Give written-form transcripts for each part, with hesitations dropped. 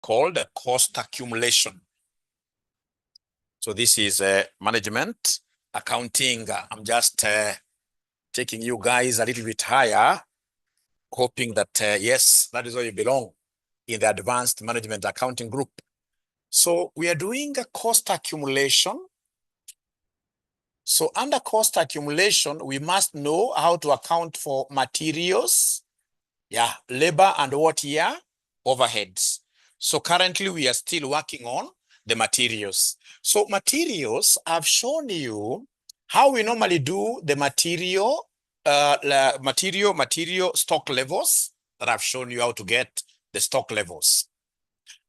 called cost accumulation. So this is management accounting. I'm just taking you guys a little bit higher, hoping that, yes, that is where you belong in the advanced management accounting group. So we are doing a cost accumulation. So under cost accumulation, we must know how to account for materials, labor and what here? Overheads. So currently we are still working on the materials. So materials, I've shown you how we normally do the material stock levels, that I've shown you how to get the stock levels.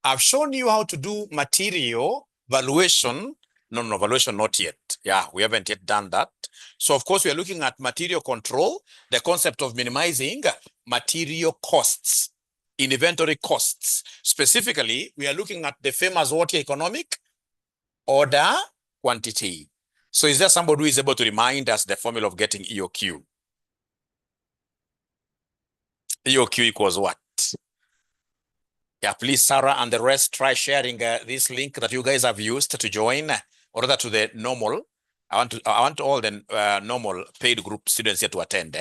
I've shown you how to do material valuation. No, valuation not yet. Yeah, we haven't yet done that. So of course we are looking at material control, the concept of minimizing material costs, inventory costs. Specifically, we are looking at the famous what here? Economic order quantity. So is there somebody who is able to remind us the formula of getting EOQ? EOQ equals what? Yeah, please, Sarah and the rest, try sharing this link that you guys have used to join, or rather to the normal. I want all the normal paid group students here to attend.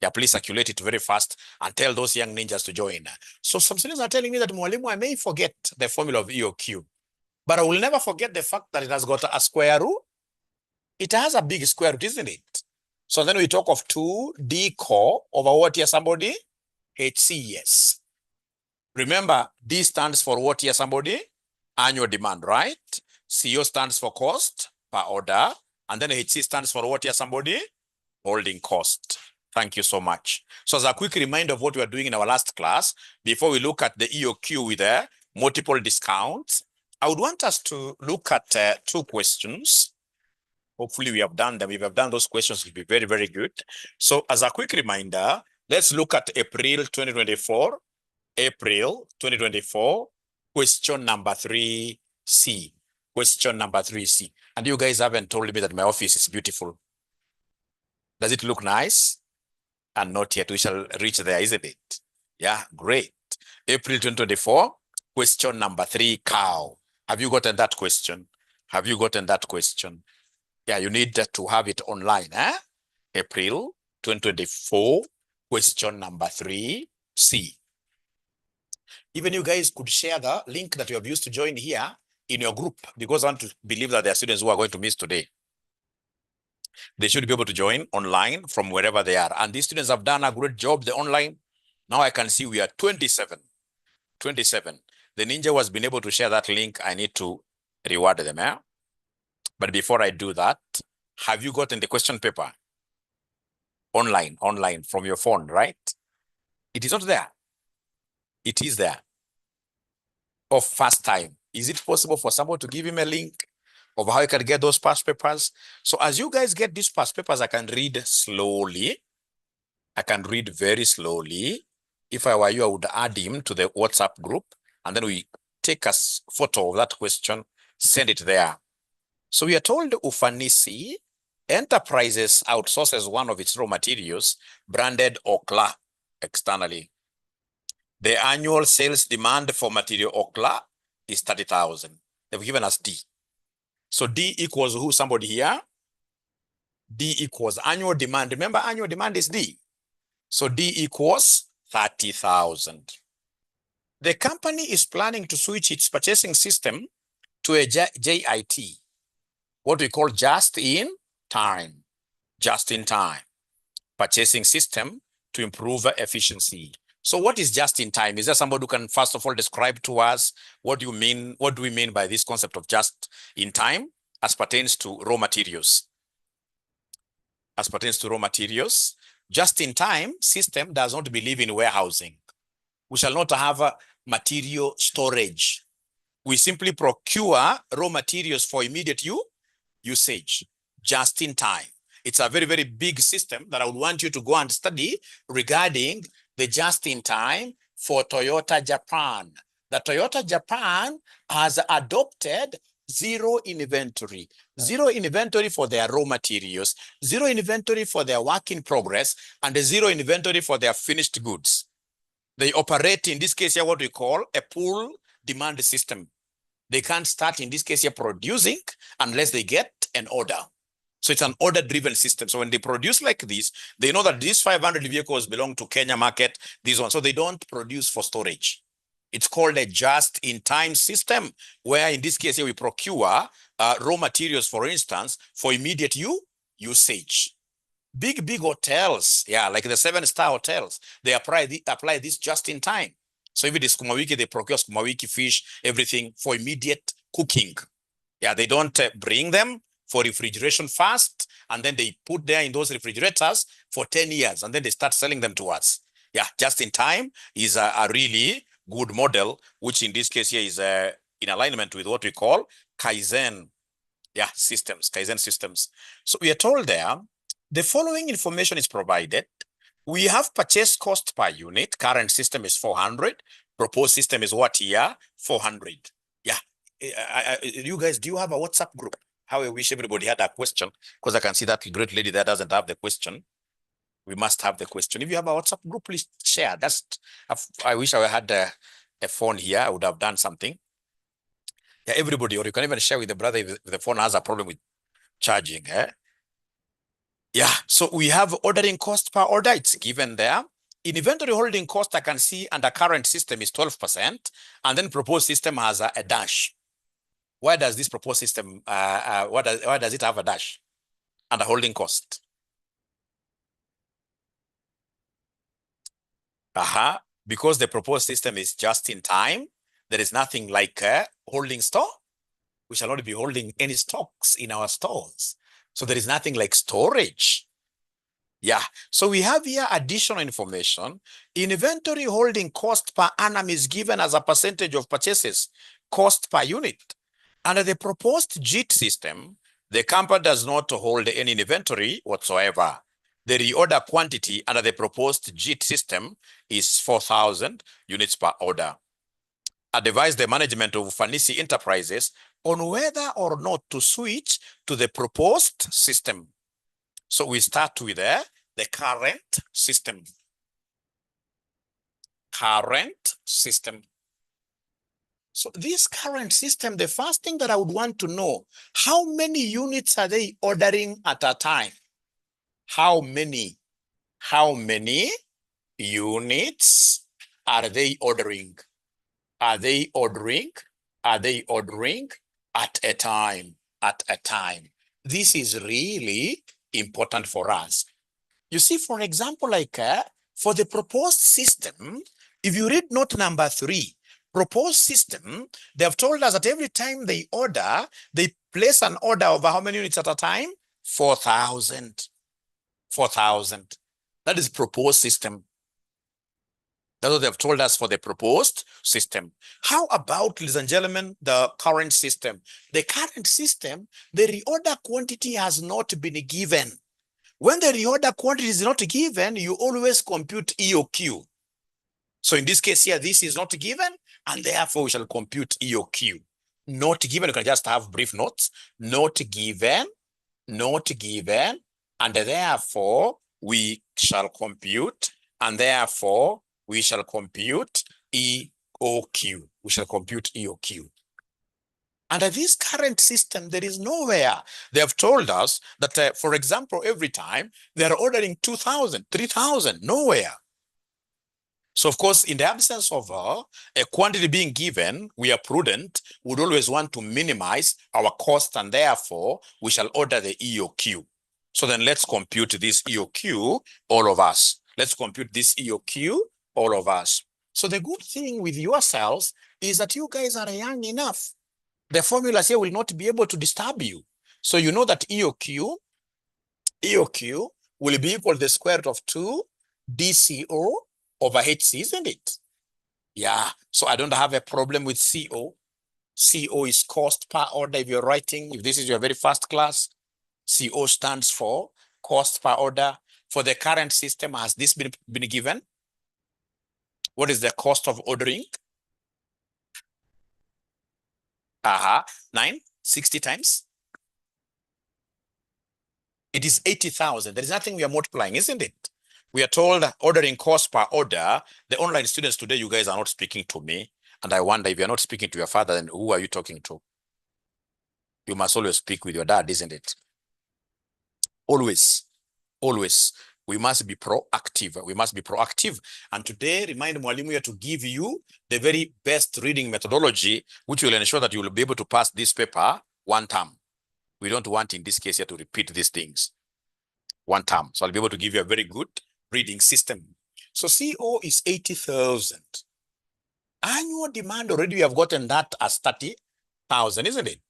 Yeah, please circulate it very fast and tell those young ninjas to join. So some students are telling me that Mwalimu, I may forget the formula of EOQ, but I will never forget the fact that it has got a square root. It has a big square root, isn't it? So then we talk of 2D over what here, somebody? HCS. Remember, D stands for what here, somebody? Annual demand, right? CO stands for cost per order. And then HC stands for what here, somebody? Holding cost. Thank you so much. So as a quick reminder of what we were doing in our last class, before we look at the EOQ with multiple discounts, I would want us to look at two questions. Hopefully we have done them. If we have done those questions, it will be very, very good. So as a quick reminder, let's look at April 2024. April 2024, question number 3C. Question number 3C. And you guys haven't told me that my office is beautiful. Does it look nice? And not yet. We shall reach there, isn't it? Yeah, great. April 2024, question number 3, cow. Have you gotten that question? Have you gotten that question? Yeah, you need to have it online. April 2024, question number 3C. Even you guys could share the link that you have used to join here in your group, because I want to believe that there are students who are going to miss today. They should be able to join online from wherever they are. And these students have done a great job, the online. Now I can see we are 27. 27. The ninja who has been able to share that link, I need to reward them. But before I do that, have you gotten the question paper? Online from your phone, right? It is not there. It is there. Of first time. Is it possible for someone to give him a link of how you can get those past papers? So as you guys get these past papers, I can read slowly. I can read very slowly. If I were you, I would add him to the WhatsApp group, and then we take a photo of that question, send it there. So we are told Ufanisi Enterprises outsources one of its raw materials, branded 𝐂𝐤, externally. The annual sales demand for material 𝐂𝐤 is 30,000. They've given us D. So D equals who? Somebody here? D equals annual demand. Remember, annual demand is D. So D equals 30,000. The company is planning to switch its purchasing system to a JIT, what we call just in time purchasing system to improve efficiency. So what is just in time? Is there somebody who can first of all describe to us what do you mean? What do we mean by this concept of just in time as pertains to raw materials? As pertains to raw materials, just in time system does not believe in warehousing. We shall not have a material storage. We simply procure raw materials for immediate usage, just in time. It's a very, very big system that I would want you to go and study regarding the just in time for Toyota Japan. The Toyota Japan has adopted zero inventory for their raw materials, zero inventory for their work in progress, and zero inventory for their finished goods. They operate, in this case here, what we call a pull demand system. They can't start, in this case here, producing unless they get an order. So it's an order-driven system. So when they produce like this, they know that these 500 vehicles belong to Kenya market, this one. So they don't produce for storage. It's called a just-in-time system, where in this case here we procure raw materials, for instance, for immediate usage. Big hotels, yeah, like the 7-star hotels, they apply this just in time. So if it is sukuma wiki, they procure sukuma wiki, fish, everything for immediate cooking. Yeah, they don't bring them for refrigeration first, and then they put there in those refrigerators for 10 years, and then they start selling them to us. Yeah, just in time is a really good model, which in this case here is in alignment with what we call Kaizen, yeah, Kaizen systems. So we are told there, the following information is provided. We have purchase cost per unit. Current system is 400. Proposed system is what here? 400. Yeah. You guys, do you have a WhatsApp group? How I wish everybody had a question, because I can see that great lady that doesn't have the question. We must have the question. If you have a WhatsApp group, please share. I wish I had a phone here. I would have done something. Yeah, everybody, or you can even share with the brother if the phone has a problem with charging. Yeah, so we have ordering cost per order. It's given there. In inventory holding cost, I can see under current system is 12%, and then proposed system has a dash. Why does this proposed system, why does it have a dash under holding cost? Because the proposed system is just in time. There is nothing like holding store. We shall not be holding any stocks in our stores. So there is nothing like storage. Yeah, so we have here additional information. Inventory holding cost per annum is given as a percentage of purchases, cost per unit. Under the proposed JIT system, the company does not hold any inventory whatsoever. The reorder quantity under the proposed JIT system is 4,000 units per order. Advise the management of Ufanisi Enterprises on whether or not to switch to the proposed system. So we start with the current system. Current system. So this current system, the first thing that I would want to know, how many units are they ordering at a time? How many units are they ordering? Are they ordering at a time? This is really important for us. You see, for example, like for the proposed system, if you read note number 3, proposed system, they have told us that every time they order, they place an order over how many units at a time? 4,000. 4,000. That is proposed system. That's what they've told us for the proposed system. How about, ladies and gentlemen, the current system? The current system, the reorder quantity has not been given. When the reorder quantity is not given, you always compute EOQ. So in this case here, this is not given, and therefore we shall compute EOQ. Not given, you can just have brief notes. Not given, and therefore we shall compute, and therefore we shall compute EOQ. We shall compute EOQ. Under this current system, there is nowhere they have told us that, for example, every time they are ordering 2,000, 3,000, nowhere. So, of course, in the absence of a quantity being given, we are prudent, would always want to minimize our cost, and therefore we shall order the EOQ. So then let's compute this EOQ, all of us. Let's compute this EOQ, all of us. So the good thing with yourselves is that you guys are young enough. The formulas here will not be able to disturb you. So you know that EOQ will be equal to the square root of 2 DCO over HC, isn't it? Yeah, so I don't have a problem with CO. CO is cost per order. If you're writing, if this is your very first class, CO stands for cost per order. For the current system, has this been given? What is the cost of ordering? 960 times. It is 80,000. There is nothing we are multiplying, isn't it? We are told ordering cost per order. The online students today, you guys are not speaking to me. And I wonder, if you're not speaking to your father, then who are you talking to? You must always speak with your dad, isn't it? Always, always. We must be proactive. We must be proactive. And today, remind Mwalimu here to give you the very best reading methodology, which will ensure that you will be able to pass this paper one term. We don't want, in this case here, to repeat these things one term. So I'll be able to give you a very good reading system. So CO is 80,000. Annual demand, already we have gotten that as 30,000, isn't it?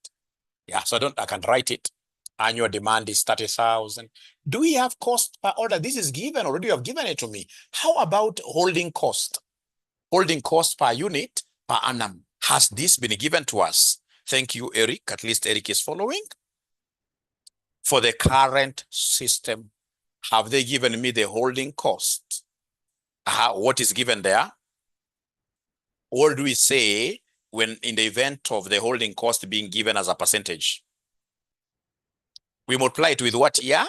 Yeah, so I can write it. Annual demand is 30,000. Do we have cost per order? This is given already. You have given it to me. How about holding cost? Holding cost per unit per annum. Has this been given to us? Thank you, Eric. At least Eric is following. For the current system, have they given me the holding cost? What is given there? Or do we say when in the event of the holding cost being given as a percentage? We multiply it with what year?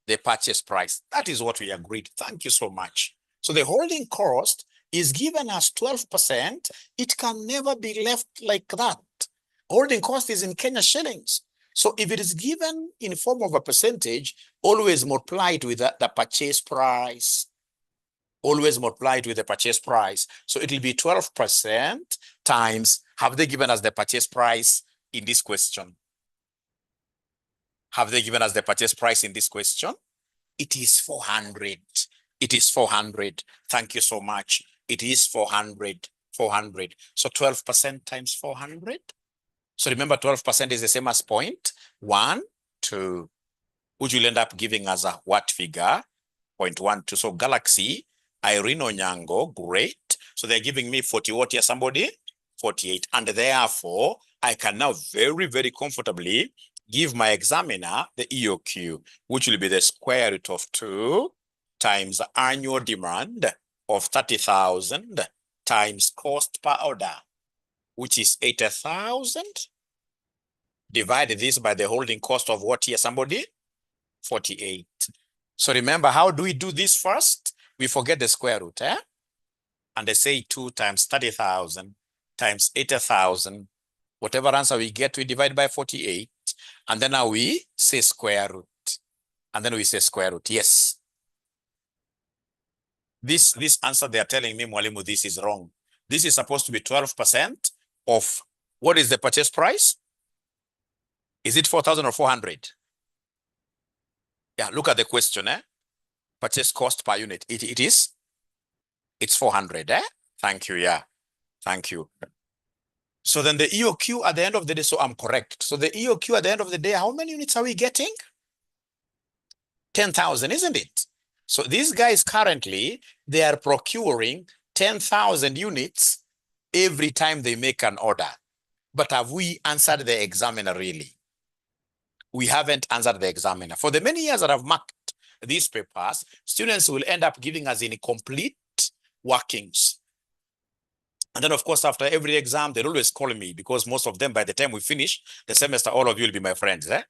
The purchase price. That is what we agreed. Thank you so much. So the holding cost is given as 12%. It can never be left like that. Holding cost is in Kenya shillings. So if it is given in form of a percentage, always multiply it with the purchase price. Always multiply it with the purchase price. So it will be 12% times, have they given us the purchase price in this question? Have they given us the purchase price in this question? It is 400. It is 400. Thank you so much. It is 400. 400. So 12% times 400. So remember, 12% is the same as 0.12, which will end up giving us a what figure? 0.12. So Galaxy, 𝐭𝐴𝐿𝐼𝐻𝐼, great. So they're giving me 40 what here, somebody? 48. And therefore, I can now very, very comfortably give my examiner the EOQ, which will be the square root of 2 times annual demand of 30,000 times cost per order, which is 80,000. Divide this by the holding cost of what here, somebody? 48. So remember, how do we do this first? We forget the square root, eh? And they say 2 times 30,000 times 80,000. Whatever answer we get, we divide by 48. And then now we say square root. And then we say square root. Yes. This answer they are telling me, Mwalimu, this is wrong. This is supposed to be 12% of what is the purchase price? Is it 4,000 or 400? Yeah, look at the question, eh? Purchase cost per unit. It is? It's 400, eh? Thank you, yeah. Thank you. So then the EOQ at the end of the day, so I'm correct. So the EOQ at the end of the day, how many units are we getting? 10,000, isn't it? So these guys currently, they are procuring 10,000 units every time they make an order. But have we answered the examiner really? We haven't answered the examiner. For the many years that I've marked these papers, students will end up giving us incomplete workings. And then, of course, after every exam, they'll always call me because most of them, by the time we finish the semester, all of you will be my friends. Eh?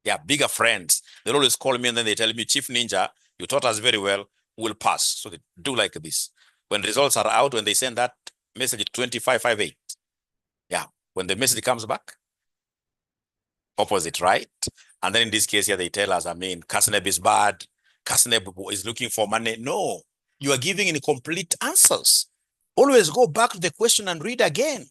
Yeah, bigger friends. They'll always call me and then they tell me, Chief Ninja, you taught us very well, we'll pass. So they do like this. When results are out, when they send that message 2558, yeah, when the message comes back, opposite, right? And then in this case here, they tell us, 𝐂𝐨𝐻 is bad. 𝐂𝐶𝐶 is looking for money. No, you are giving incomplete answers. Always go back to the question and read again.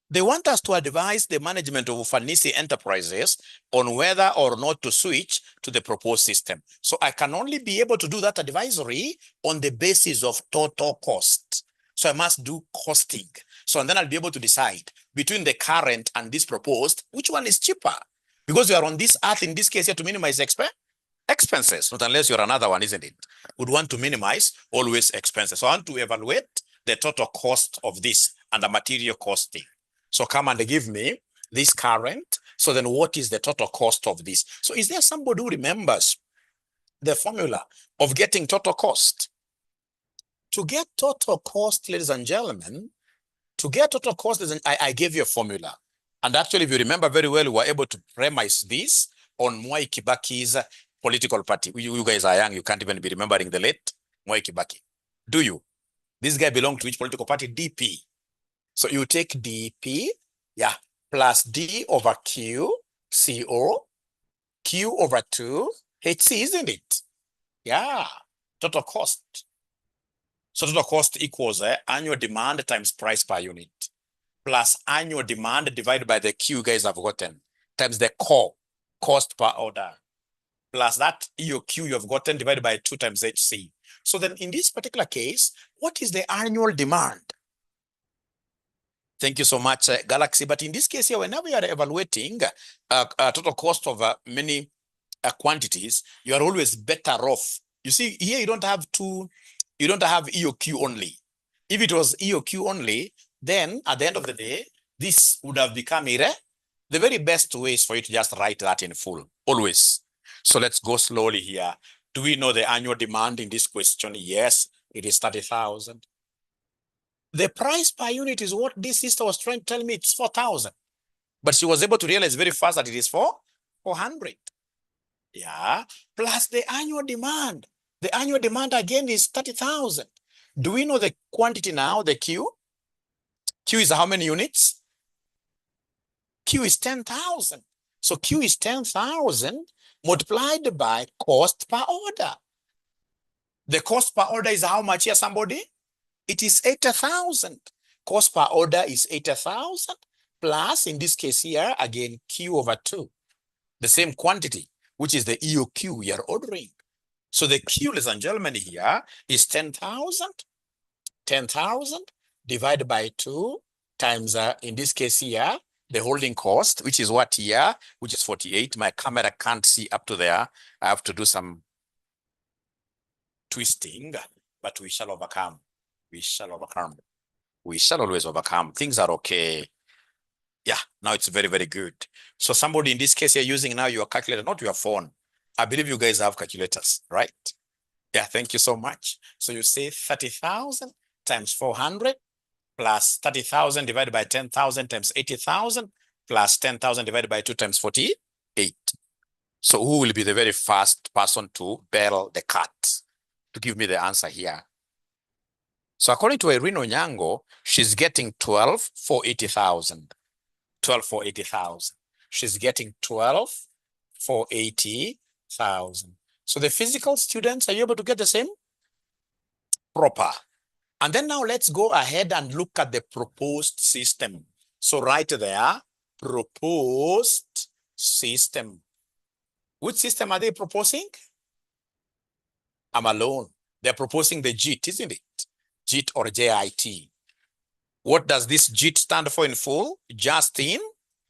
They want us to advise the management of Ufanisi enterprises on whether or not to switch to the proposed system. So I can only be able to do that advisory on the basis of total cost. So I must do costing. So and then I'll be able to decide between the current and this proposed, which one is cheaper? Because you are on this earth, in this case, you have to minimize expenses, not unless you're another one, isn't it? Would want to minimize always expenses. So I want to evaluate the total cost of this and the material costing. So come and give me this current. So then what is the total cost of this? So is there somebody who remembers the formula of getting total cost? To get total cost, ladies and gentlemen, to get total cost, I gave you a formula. And actually, if you remember very well, we were able to premise this on Mwai Kibaki's political party. You guys are young, you can't even be remembering the late Mwai Kibaki. Do you? This guy belonged to which political party? DP. So you take dP, yeah, plus D over Q, CO, Q over 2, HC, isn't it? Yeah, total cost. So total cost equals annual demand times price per unit, plus annual demand divided by the Q guys have gotten, times the core cost per order, plus that EOQ you have gotten divided by 2 times HC. So then in this particular case, what is the annual demand? Thank you so much, Galaxy. But in this case here, whenever you are evaluating total cost of many quantities, you are always better off. You see, here you don't have EOQ only. If it was EOQ only, then at the end of the day, this would have become the very best way is for you to just write that in full, always. So let's go slowly here. Do we know the annual demand in this question? Yes, it is 30,000. The price per unit is what this sister was trying to tell me, it's 4,000. But she was able to realize very fast that it is 400. Yeah, plus the annual demand. The annual demand again is 30,000. Do we know the quantity now, the Q? Q is how many units? Q is 10,000. So Q is 10,000 multiplied by cost per order. The cost per order is how much here, somebody? It is 80,000. Cost per order is 80,000 plus, in this case here, again, Q over 2. The same quantity, which is the EOQ we are ordering. So the Q, ladies and gentlemen, here is 10,000. 10,000 divided by 2 times, in this case here, the holding cost, which is what here, which is 48. My camera can't see up to there. I have to do some twisting, but we shall overcome. We shall overcome. We shall always overcome. Things are okay. Yeah, now it's very, very good. So somebody in this case, you're using now your calculator, not your phone. I believe you guys have calculators, right? Yeah, thank you so much. So you say 30,000 times 400 plus 30,000 divided by 10,000 times 80,000 plus 10,000 divided by 2 times 48. So who will be the very first person to bell the cat to give me the answer here? So according to Irene Onyango, she's getting 12 for 80,000. 12 for 80,000. She's getting 12 for 80,000. So the physical students, are you able to get the same? Proper. And then now let's go ahead and look at the proposed system. So right there, proposed system. Which system are they proposing? I'm alone. They're proposing the JIT, isn't it? JIT or JIT. What does this JIT stand for in full? Just in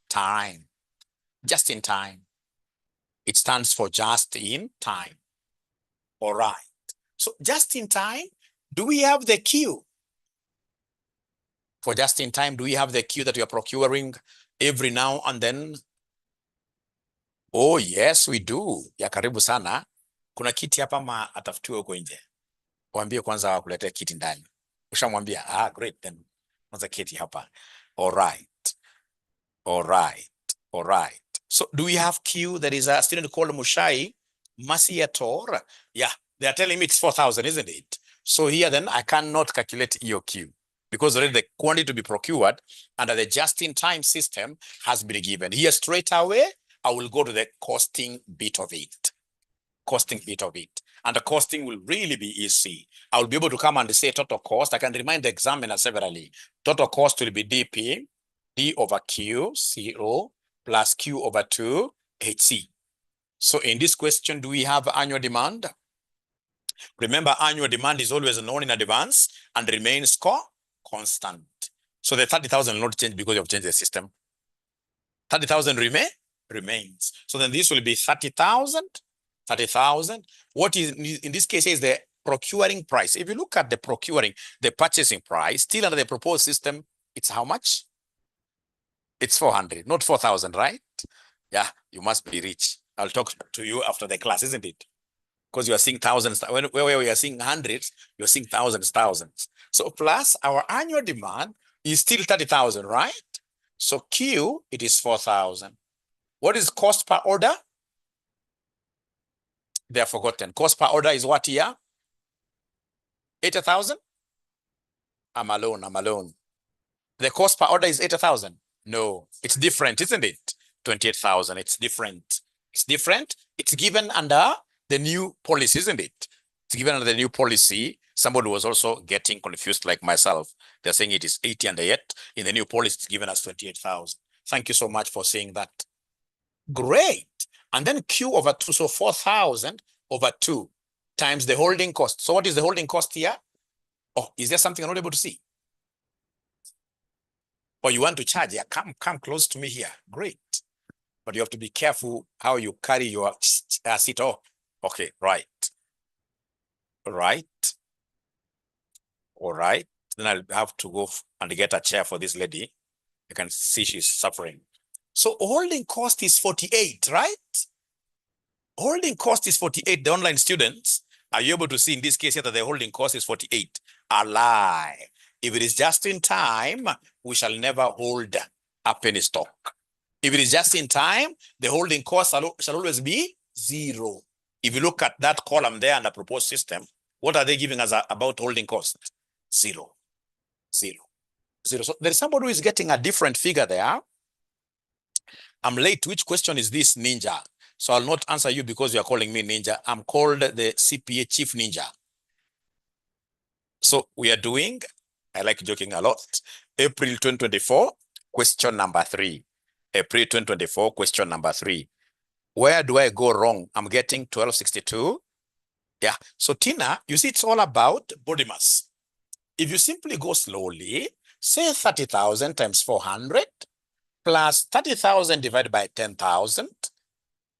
time. Just in time. It stands for just in time. All right. So just in time, do we have the Q? For just in time, do we have the Q that we are procuring every now and then? Oh, yes, we do. Ya karibu sana. Kuna kiti hapa ma atafutiwe huko nje. Waambie kwanza wakuletea kiti ndani. Ushamwambia, great then. Kwanza kiti hapa. All right. All right. All right. So do we have Q? There is a student called Mushai Masiator. Yeah, they are telling me it's 4,000, isn't it? So here then I cannot calculate EOQ because already the quantity to be procured under the just-in-time system has been given. Here straight away, I will go to the costing bit of it. Costing bit of it. And the costing will really be easy. I will be able to come and say total cost. I can remind the examiner severally. Total cost will be DP, D over Q, CO, plus Q over 2, HC. So in this question, do we have annual demand? Remember, annual demand is always known in advance and remains constant. So the 30,000 will not change because you have changed the system. 30,000 remains. So then this will be 30,000. 30,000. What is in this case is the procuring price. If you look at the purchasing price, still under the proposed system, it's how much? It's 400, not 4,000, right? Yeah, you must be rich. I'll talk to you after the class, isn't it? Because you are seeing thousands. Where we are seeing hundreds, you're seeing thousands. So plus our annual demand is still 30,000, right? So Q, it is 4,000. What is cost per order? They are forgotten. Cost per order is what here? 80,000? I'm alone. The cost per order is 80,000. No, it's different, isn't it? 28,000. It's different. It's different. It's given under the new policy, isn't it? It's given under the new policy. Somebody was also getting confused like myself. They're saying it is 80 and yet in the new policy it's given us 28,000. Thank you so much for saying that. Great. And then Q over 2, so 4,000 over 2 times the holding cost. So what is the holding cost here? Oh, is there something I'm not able to see? Or you want to charge? Yeah, come close to me here. Great. But you have to be careful how you carry your seat off. Okay, right. Right. All right. Then I'll have to go and get a chair for this lady. You can see she's suffering. So holding cost is 48, right? Holding cost is 48. The online students, are you able to see in this case here that the holding cost is 48? A lie. If it is just in time, we shall never hold a penny stock. If it is just in time, the holding cost shall always be 0. If you look at that column there under proposed system, what are they giving us about holding cost? 0. 0. 0. So there is somebody who is getting a different figure there. I'm late. Which question is this, Ninja? So I'll not answer you because you're calling me Ninja. I'm called the CPA Chief Ninja. So we are doing, I like joking a lot, April 2024, question number 3. April 2024, question number 3. Where do I go wrong? I'm getting 1262. Yeah. So Tina, you see, it's all about body mass. If you simply go slowly, say 30,000 times 400 plus 30,000 divided by 10,000.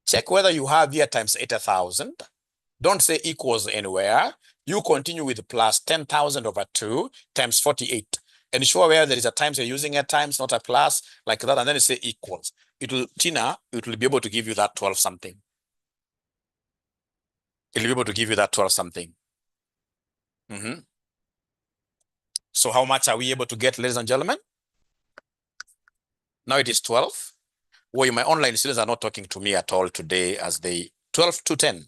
Check whether you have here times 80,000. Don't say equals anywhere. You continue with plus 10,000 over 2 times 48. Ensure where there is a times you're using a times, not a plus, like that, and then you say equals. Tina, it will be able to give you that 12 something. It'll be able to give you that 12 something. So how much are we able to get, ladies and gentlemen? Now it is 12. Well, my online students are not talking to me at all today as they 12 to 10.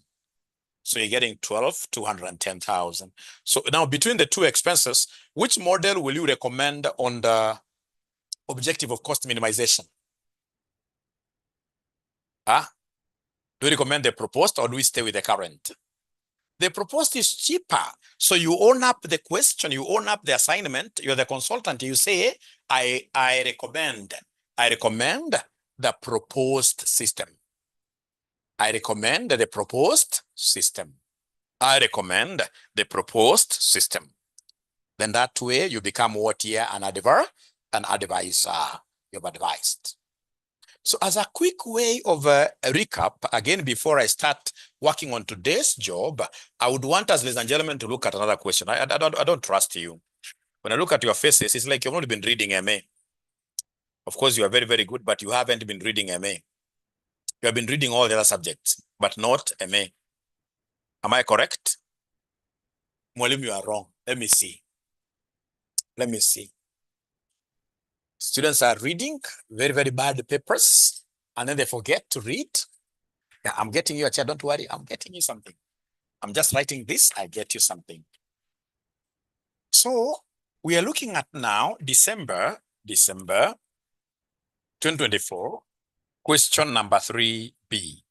So you're getting 210,000. So now between the two expenses, which model will you recommend on the objective of cost minimization? Do we recommend the proposed or do we stay with the current? The proposed is cheaper. So you own up the question, you own up the assignment, you're the consultant, you say, I recommend the proposed system. I recommend the proposed system. I recommend the proposed system. Then that way you become what here? An advisor. You've advised. So as a quick way of a recap, again, before I start working on today's job, I would want us, ladies and gentlemen, to look at another question. I don't trust you. When I look at your faces, it's like you've only been reading MA. Of course, you are very, very good, but you haven't been reading MA. You have been reading all the other subjects, but not MA. Am I correct? Mwalimu, you are wrong. Let me see. Let me see. Students are reading very, very bad papers, and then they forget to read. Yeah, I'm getting you a chair. Don't worry. I'm getting you something. I'm just writing this. I get you something. So we are looking at now December 2024, question number 3B.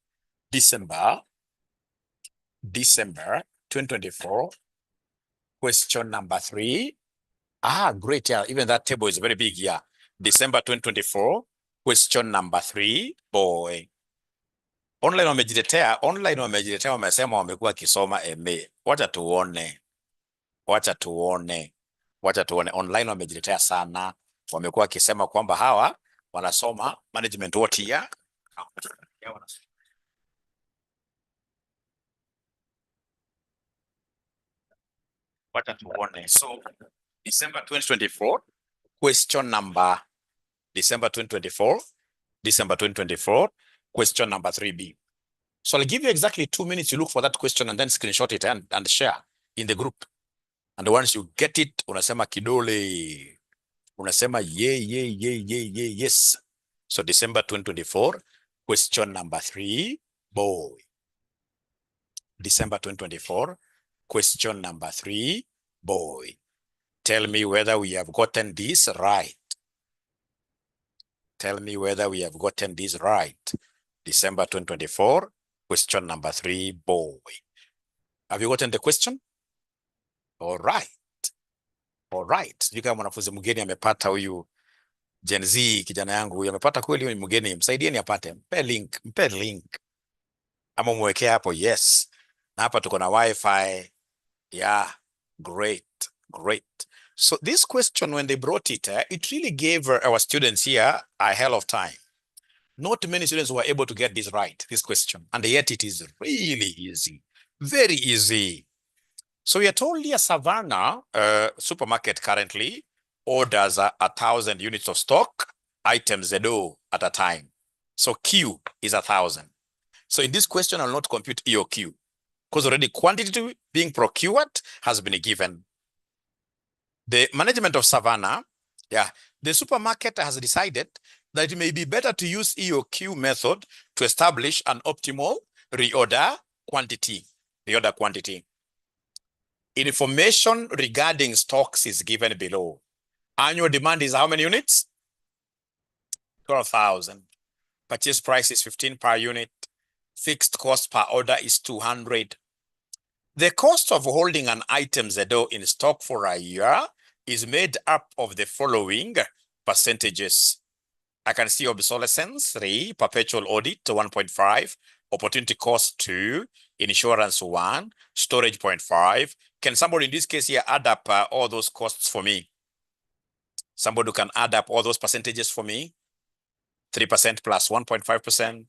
December 2024, question number 3. Great. Yeah, even that table is very big. Yeah. December 2024, question number 3. Boy. Online wamejiletea wamesema wamekuwa kisoma MA. Wacha tuone. Online wamejiletea sana. Wamekuwa kisema kwamba hawa wanasoma management wote ya. Wacha tuone. So December 2024, question number December 2024, question number 3B. So I'll give you exactly 2 minutes to look for that question and then screenshot it and share in the group. And once you get it, unasema kidole. Unasema yes. So December 2024, question number 3, boy. December 2024, question number 3, boy. Tell me whether we have gotten this right. tell me whether we have gotten this right. December 2024, question number 3, boy. Have you gotten the question? All right. All right. Sijui kama mwanafunzi mgeni amepata huyu Gen Z, kijana yangu huyu amepata kweli, huyu mgeni, msaidieni apate. Mpe link. Ama mwekea hapo, yes. Na hapa tuko na Wi-Fi. Yeah, great. So this question, when they brought it, it really gave our students here a hell of time. Not many students were able to get this right, this question. And yet it is really easy, very easy. So we are told here Savannah supermarket currently orders 1,000 units of stock, items ZO at a time. So Q is 1,000. So in this question, I'll not compute E or Q, because already quantity being procured has been given. The management of Savannah, the supermarket has decided that it may be better to use E or Q method to establish an optimal reorder quantity. Information regarding stocks is given below. Annual demand is how many units? 12,000. Purchase price is 15 per unit. Fixed cost per order is 200. The cost of holding an item ZO in stock for a year is made up of the following percentages. I can see obsolescence 3, perpetual audit 1.5, opportunity cost 2, insurance 1, storage 0.5. Can somebody in this case here add up all those costs for me? Somebody who can add up all those percentages for me? 3% plus 1.5%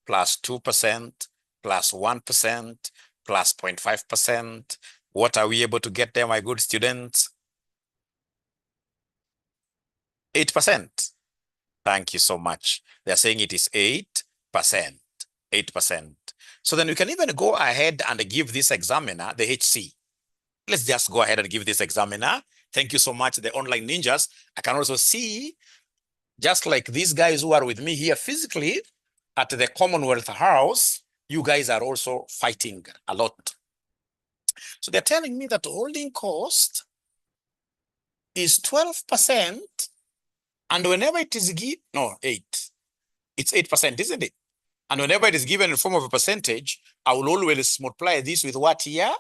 plus 2% plus 1% plus 0.5%. What are we able to get there, my good students? 8%. Thank you so much. They're saying it is 8%. 8%. So then we can even go ahead and give this examiner the HC. Let's just go ahead and give this examiner. Thank you so much, the online ninjas. I can also see, just like these guys who are with me here physically at the Commonwealth House, you guys are also fighting a lot. So they're telling me that holding cost is 12%, and whenever it is given, no, 8. It's 8%, isn't it? And whenever it is given in form of a percentage, I will always multiply this with what here?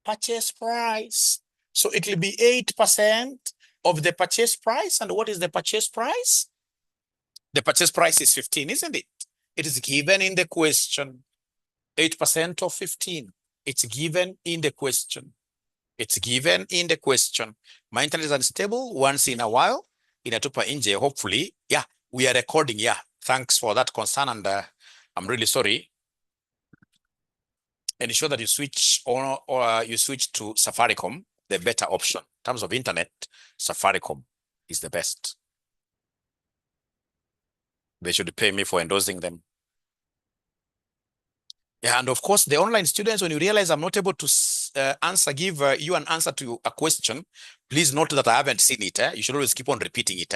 Purchase price. So it will be 8% of the purchase price. And what is the purchase price? The purchase price is 15, isn't it? It is given in the question. 8% of 15. It's given in the question. It's given in the question. My internet is unstable once in a while. Inatupa nje, hopefully. Yeah, we are recording. Yeah, thanks for that concern. And I'm really sorry. Ensure that you switch on or you switch to Safaricom, the better option. In terms of internet, Safaricom is the best. They should pay me for endorsing them. Yeah, and of course, the online students, when you realize I'm not able to give you an answer to a question, please note that I haven't seen it. You should always keep on repeating it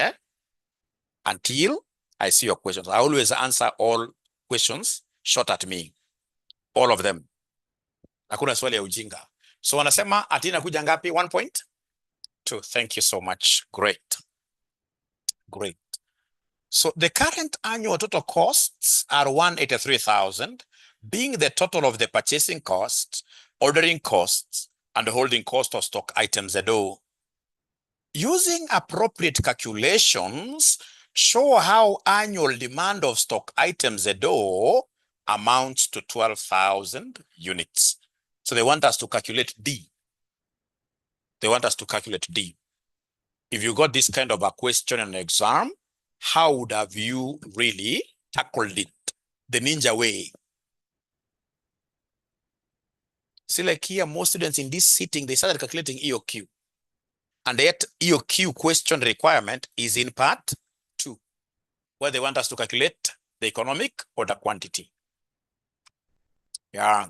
until I see your questions. I always answer all questions shot at me, all of them. Hakuna swali ya ujinga. So wanasema ati inakuja ngapi? 1.2. Thank you so much. Great. So the current annual total costs are 183,000, being the total of the purchasing costs, ordering costs, and holding cost of stock items ZO. Using appropriate calculations, show how annual demand of stock items ZO amounts to 12,000 units. So they want us to calculate D. If you got this kind of a question in an exam, how would have you really tackled it the ninja way? See, like here, most students in this sitting, they started calculating E or Q. And yet E or Q question requirement is in part 2, where they want us to calculate the economic or the quantity. Yeah.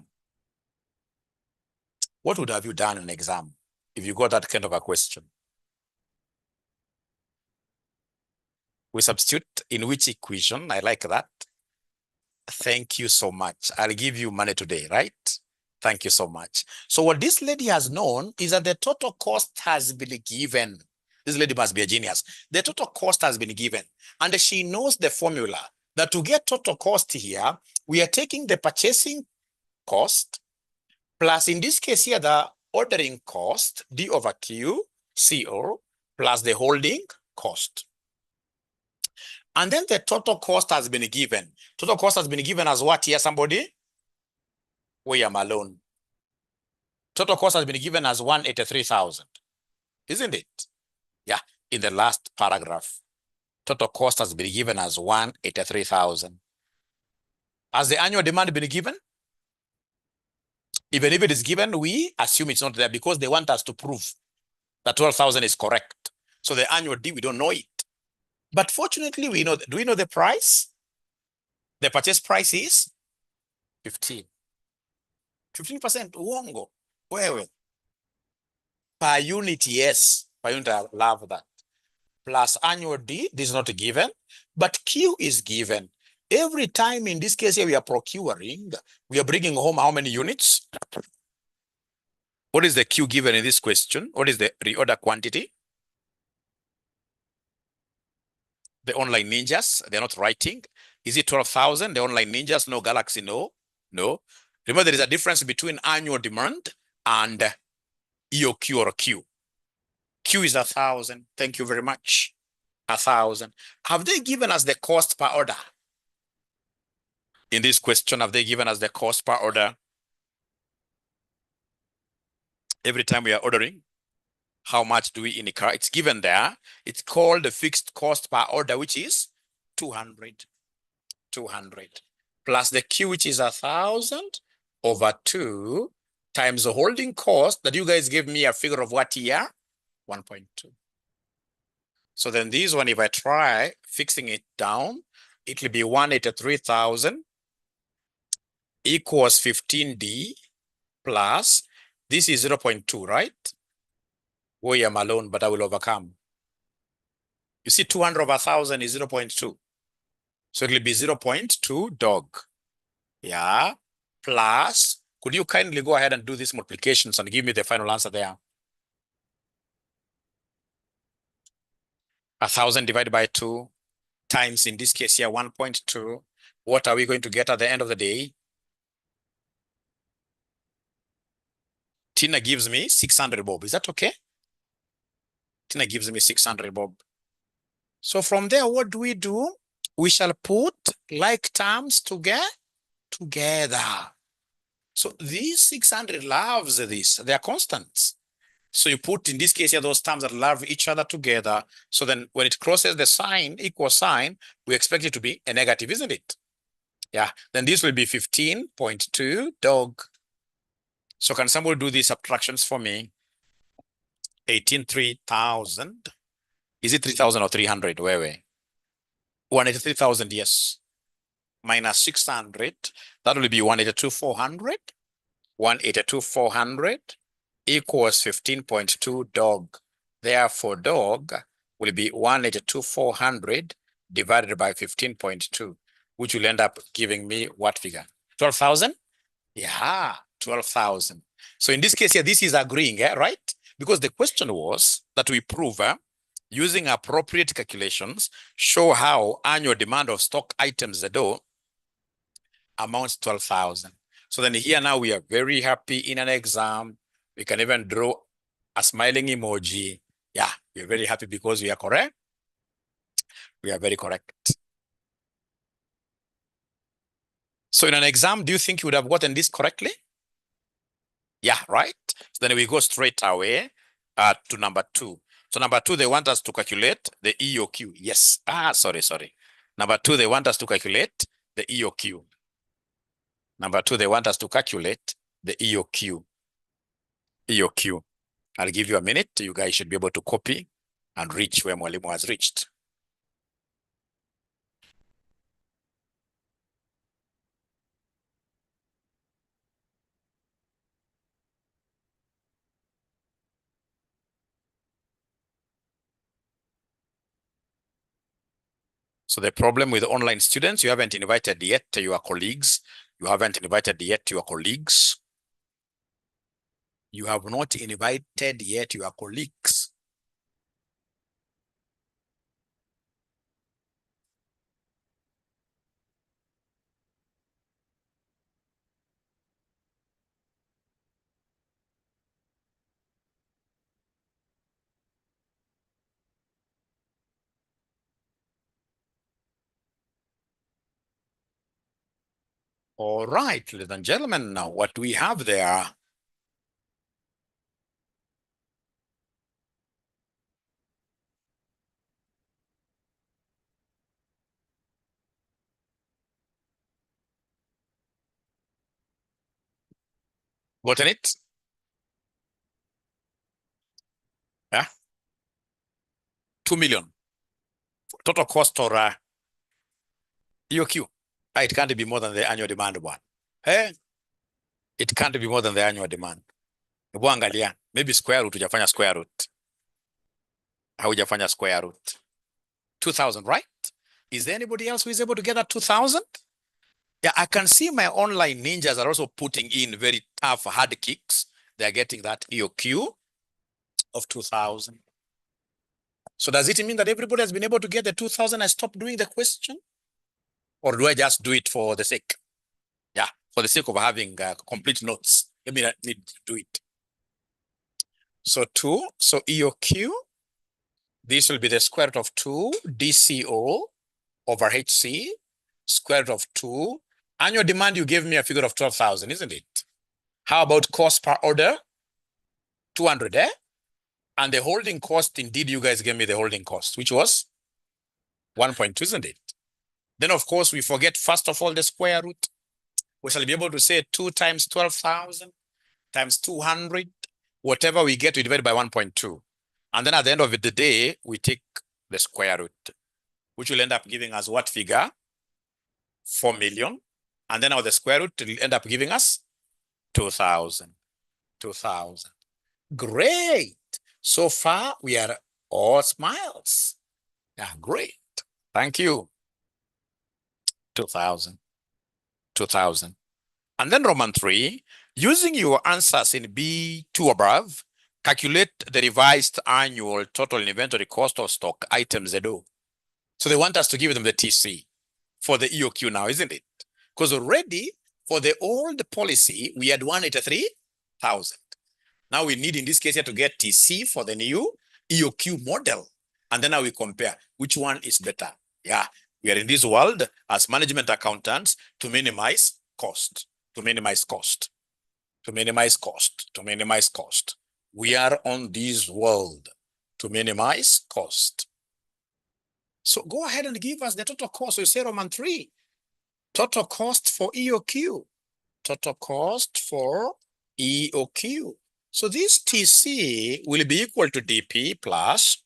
What would have you done in an exam if you got that kind of a question? We substitute in which equation? I like that. Thank you so much. I'll give you money today, right? Thank you so much. So what this lady has known is that the total cost has been given. This lady must be a genius. The total cost has been given, and she knows the formula that to get total cost here, we are taking the purchasing cost plus, in this case here, the ordering cost, D over Q, CO, plus the holding cost. And then the total cost has been given. Total cost has been given as what here, somebody? William alone. Total cost has been given as 183,000, isn't it? Yeah, in the last paragraph. Total cost has been given as 183,000. Has the annual demand been given? Even if it is given, we assume it's not there because they want us to prove that 12,000 is correct. So the annual D, we don't know it. But fortunately, we know. Do we know the price? The purchase price is 15%. Uongo. Wewe. Per unit, yes. Per unit, I love that. Plus annual D, this is not given, but Q is given. Every time in this case here we are procuring, we are bringing home how many units? What is the Q given in this question? What is the reorder quantity? The online ninjas, they're not writing. Is it 12,000? The online ninjas, no. Galaxy, no. No. Remember, there is a difference between annual demand and EOQ or Q. Q is 1,000. Thank you very much. 1,000. Have they given us the cost per order? In this question, have they given us the cost per order? Every time we are ordering, how much do we incur? It's given there. It's called the fixed cost per order, which is 200. 200. Plus the Q, which is 1,000 over 2 times the holding cost that you guys gave me a figure of what here? 1.2. So then this one, if I try fixing it down, it will be 183,000 equals 15D plus, this is 0.2, right? I am alone, but I will overcome. You see, 200 over 1,000 is 0.2. So it will be 0.2 dog. Yeah. Plus, could you kindly go ahead and do these multiplications and give me the final answer there? 1,000 divided by 2 times, in this case here, 1.2. What are we going to get at the end of the day? Tina gives me 600 bob. Is that okay? Tina gives me 600 bob. So from there, what do? We shall put like terms together. So these 600 loves this. They are constants. So you put, in this case here, those terms that love each other together. So then when it crosses the sign, equal sign, we expect it to be a negative, isn't it? Yeah. Then this will be 15.2 dog. So can somebody do these subtractions for me? 3,000. Is it 3,000 or 300? Where? 183,000, yes. Minus 600, that will be 182,400. 182,400 equals 15.2 dog. Therefore, dog will be 182,400 divided by 15.2, which will end up giving me what figure? 12,000? Yeah, 12,000. So in this case here, this is agreeing, right? Because the question was that we prove using appropriate calculations, show how annual demand of stock items, the dough, amounts 12,000. So then here now we are very happy in an exam. We can even draw a smiling emoji. Yeah, we're very happy because we are correct. We are very correct. So in an exam, do you think you would have gotten this correctly? Yeah, right? So then we go straight away to number 2. So number 2, they want us to calculate the EOQ. Yes. Sorry. Number 2, they want us to calculate the EOQ. Number 2, they want us to calculate the EOQ. EOQ. I'll give you a minute. You guys should be able to copy and reach where Mwalimu has reached. So the problem with online students, you haven't invited yet your colleagues. You haven't invited yet your colleagues. You have not invited yet your colleagues. All right, ladies and gentlemen, now what do we have there? Gotten it? Yeah. 2 million. Total cost or EOQ. It can't be more than the annual demand one. Hey, it can't be more than the annual demand. Angalia, maybe square root, hujafanya square root. Haujafanya square root. 2,000, right? Is there anybody else who is able to get that 2,000? Yeah, I can see my online ninjas are also putting in very tough hard kicks. They're getting that EOQ of 2,000. So does it mean that everybody has been able to get the 2,000? I stopped doing the question? Or do I just do it for the sake? Yeah, for the sake of having complete notes. Maybe I need to do it. So 2, so EOQ, this will be the square root of 2 DCO over HC, square root of 2. Annual demand, you gave me a figure of 12,000, isn't it? How about cost per order? 200, eh? And the holding cost, indeed, you guys gave me the holding cost, which was 1.2, isn't it? Then, of course, we forget, first of all, the square root. We shall be able to say 2 times 12,000 times 200. Whatever we get, we divide by 1.2. And then at the end of the day, we take the square root, which will end up giving us what figure? 4 million. And then now the square root will end up giving us 2,000. 2,000. Great. So far, we are all smiles. Yeah, great. Thank you. 2,000. 2,000. And then Roman 3, using your answers in B2 above, calculate the revised annual total inventory cost of stock items ZO. So they want us to give them the TC for the EOQ now, isn't it? Because already for the old policy, we had 183,000. Now we need in this case here to get TC for the new EOQ model. And then now we compare which one is better. Yeah, we are in this world as management accountants to minimize cost, to minimize cost, to minimize cost, to minimize cost. We are on this world to minimize cost. So go ahead and give us the total cost. So you say Roman 3, total cost for EOQ, total cost for EOQ. So this TC will be equal to DP plus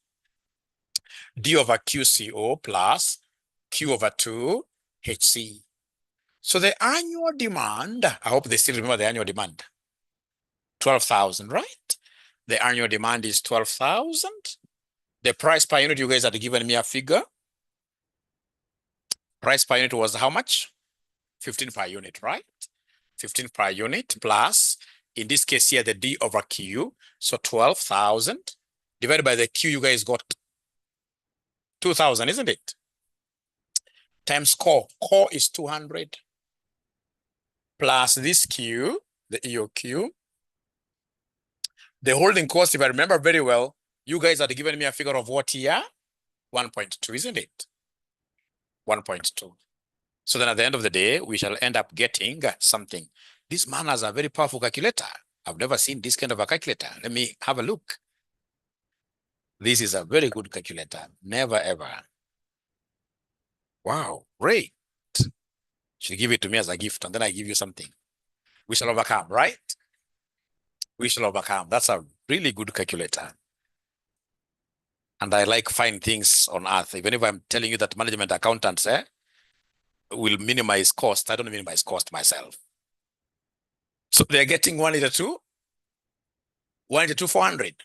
D over QCO plus Q over 2 HC. So the annual demand, I hope they still remember the annual demand, 12,000, right? The annual demand is 12,000. The price per unit, you guys had given me a figure. Price per unit was how much? 15 per unit, right? 15 per unit plus, in this case here, the D over Q. So 12,000 divided by the Q, you guys got 2,000, isn't it? Times core. Core is 200 plus this Q, the EOQ. The holding cost, if I remember very well, you guys had given me a figure of what here? 1.2, isn't it? 1.2. So then at the end of the day, we shall end up getting something. This man has a very powerful calculator. I've never seen this kind of a calculator. Let me have a look. This is a very good calculator. Never ever. Wow, great. Should give it to me as a gift and then I give you something. We shall overcome, right? We shall overcome. That's a really good calculator. And I like fine things on earth. Even if I'm telling you that management accountants will minimize cost, I don't minimize cost myself. So they're getting 182, 400.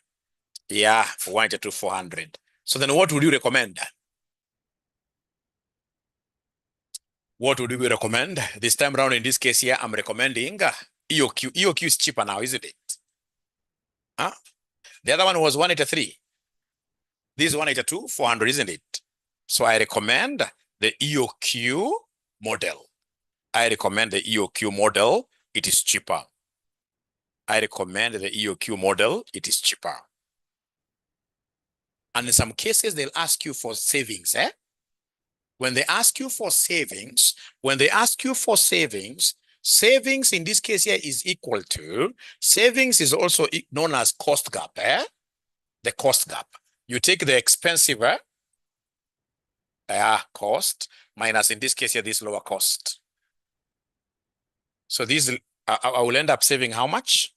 Yeah, 182, 400. So then what would you recommend? What would you recommend? This time around, in this case here, I'm recommending EOQ. EOQ is cheaper now, isn't it? Huh? The other one was 183. This is 182, 400, isn't it? So I recommend the EOQ model. I recommend the EOQ model. It is cheaper. I recommend the EOQ model. It is cheaper. And in some cases, they'll ask you for savings, When they ask you for savings, savings in this case here is equal to, savings is also known as cost gap, the cost gap. You take the expensive cost minus, in this case here, this lower cost. So this, I will end up saving how much?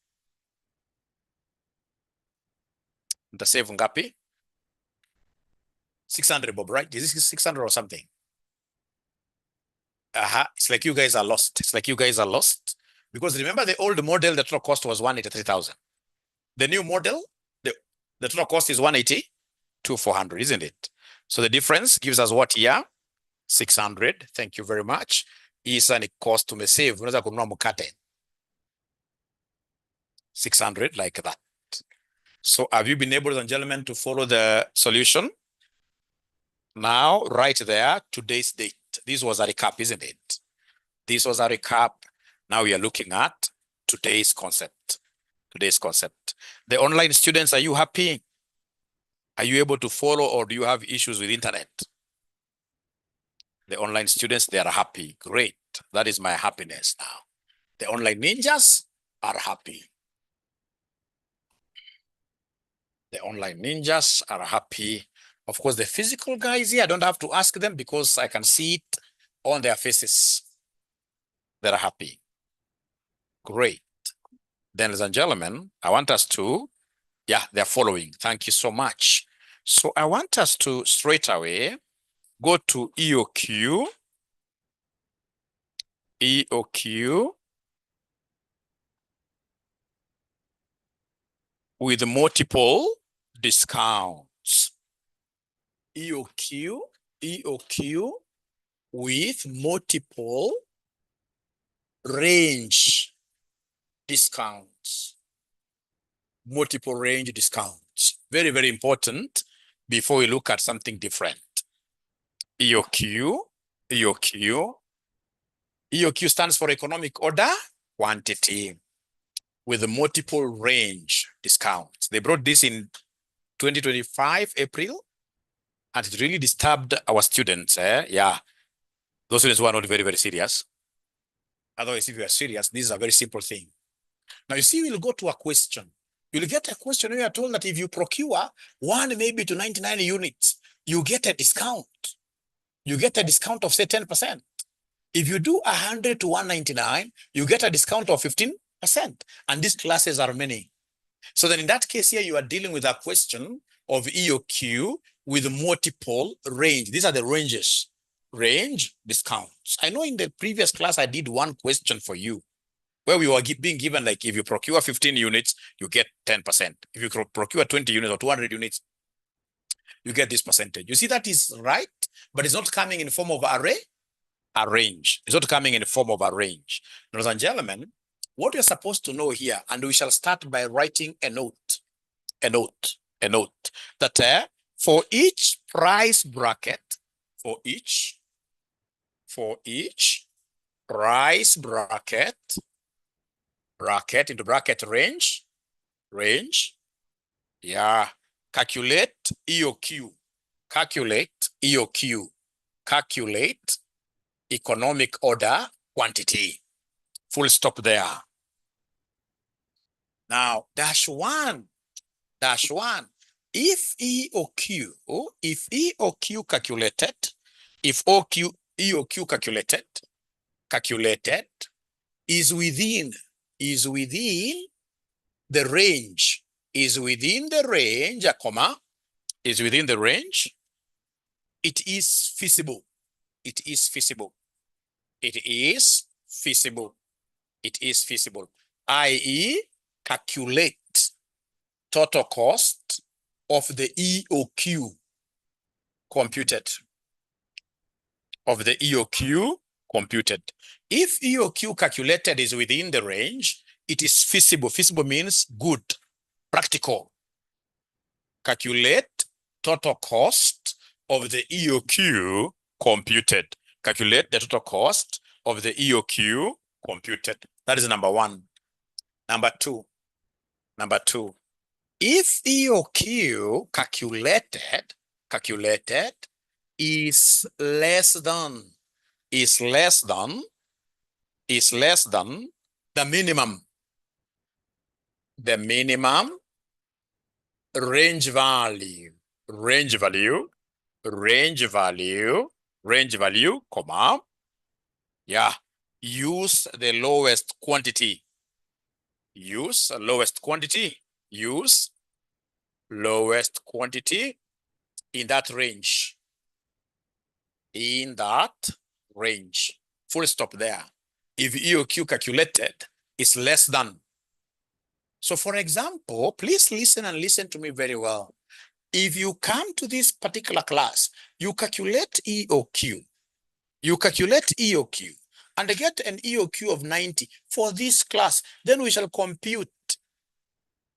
The saving ngapi? 600, Bob, right? Is this 600 or something? It's like you guys are lost. It's like you guys are lost. Because remember the old model, the total cost was 183,000. The new model, the total cost is 182,400, isn't it? So the difference gives us what here? 600. Thank you very much. Is an cost to save. 600 like that. So have you been able, ladies and gentlemen, to follow the solution? Now, right there, today's date. This was a recap, isn't it? This was a recap. Now we are looking at today's concept. Today's concept. The online students, are you happy? Are you able to follow, or do you have issues with internet? The online students, they are happy. Great. That is my happiness now. The online ninjas are happy. The online ninjas are happy. Of course, the physical guys here, I don't have to ask them because I can see it on their faces. They're happy. Great. Then, ladies and gentlemen, I want us to, they're following. Thank you so much. So I want us to straight away go to EOQ. EOQ with multiple discounts. EOQ with multiple range discounts. Multiple range discounts. Very, very important before we look at something different. EOQ stands for economic order quantity with multiple range discounts. They brought this in 2025, April, and it really disturbed our students. Those students who are not very, very serious. Otherwise, if you are serious, this is a very simple thing. Now, you see, we'll go to a question. You'll get a question where you are told that if you procure 1 maybe to 99 units, you get a discount. You get a discount of, say, 10%. If you do 100 to 199, you get a discount of 15%. And these classes are many. So then in that case here, you are dealing with a question of EOQ with multiple range. These are the ranges. Range discounts. I know in the previous class, I did one question for you where we were being given, like, if you procure 15 units, you get 10%. If you procure 20 units or 200 units, you get this percentage. You see, that is right, but it's not coming in the form of a range. It's not coming in the form of a range. Ladies and gentlemen, what you're supposed to know here, and we shall start by writing a note, that for each price bracket, for each price bracket into bracket range, calculate EOQ, calculate economic order quantity. Full stop there. Now, dash one. If EOQ calculated, EOQ calculated is within the range, is within the range, it is feasible. I.e., calculate total cost of the EOQ computed. If EOQ calculated is within the range, it is feasible. Feasible means good, practical. Calculate total cost of the EOQ computed. Calculate the total cost of the EOQ computed. That is number one. Number two. If EOQ calculated is less than the minimum range value, comma, yeah, use the lowest quantity. Use lowest quantity in that range. Full stop there. If EOQ calculated is less than. So for example, please listen and listen to me very well. If you come to this particular class, you calculate EOQ. And get an EOQ of 90 for this class. Then we shall compute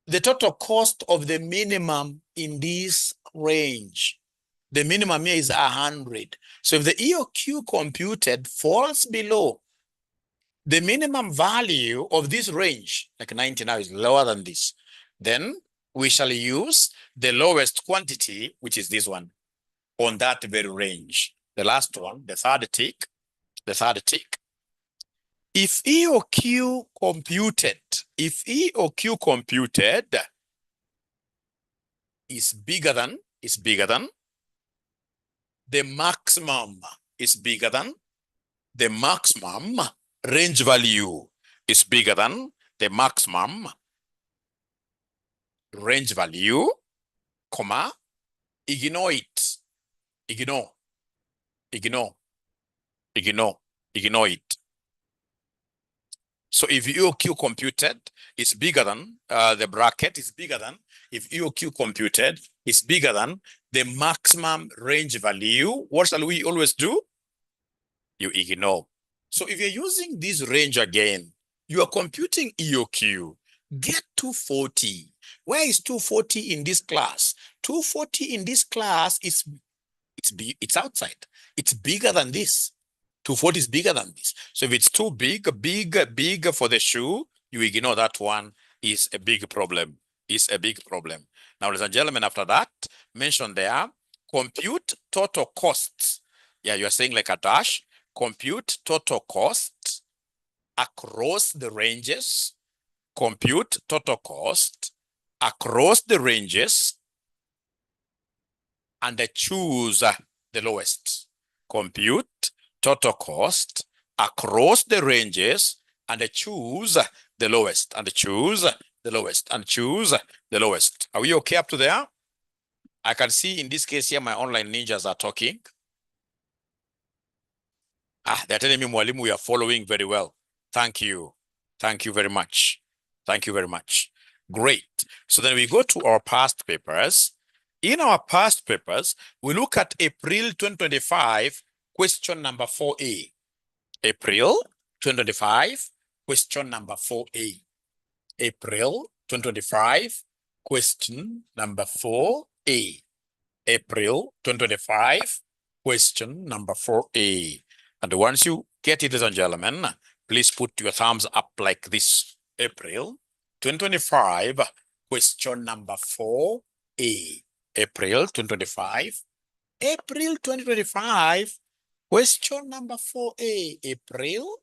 the total cost of the minimum in this range. The minimum here is 100. So if the EOQ computed falls below the minimum value of this range, like 90 now is lower than this, then we shall use the lowest quantity, which is this one, on that very range. The last one, the third tick. If EOQ computed is bigger than the maximum range value is bigger than the maximum range value, comma, ignore it. Ignore it. So if EOQ computed is bigger than, the bracket is bigger than, if EOQ computed is bigger than the maximum range value, what shall we always do? You ignore. So if you're using this range again, you are computing EOQ. Get 240. Where is 240 in this class? 240 in this class is it's outside. It's bigger than this. 240 is bigger than this. So if it's too big for the shoe, you ignore that one. Is a big problem. Now, ladies and gentlemen, after that, mention there, compute total costs. Yeah, you're saying like a dash. Compute total costs across the ranges. Compute total cost across the ranges and choose the lowest. Compute total cost across the ranges and choose the lowest Are we okay up to there? I can see in this case here, my online ninjas are talking. They're telling me, Mwalimu, we are following very well. Thank you. Thank you very much. Great. So then we go to our past papers. In our past papers, we look at April 2025, question number 4A. April 2025, question number 4A. April 2025, question number 4A. April 2025, question number 4A. And once you get it, ladies and gentlemen, please put your thumbs up like this. April 2025, question number 4A. April 2025. April 2025, question number 4A. April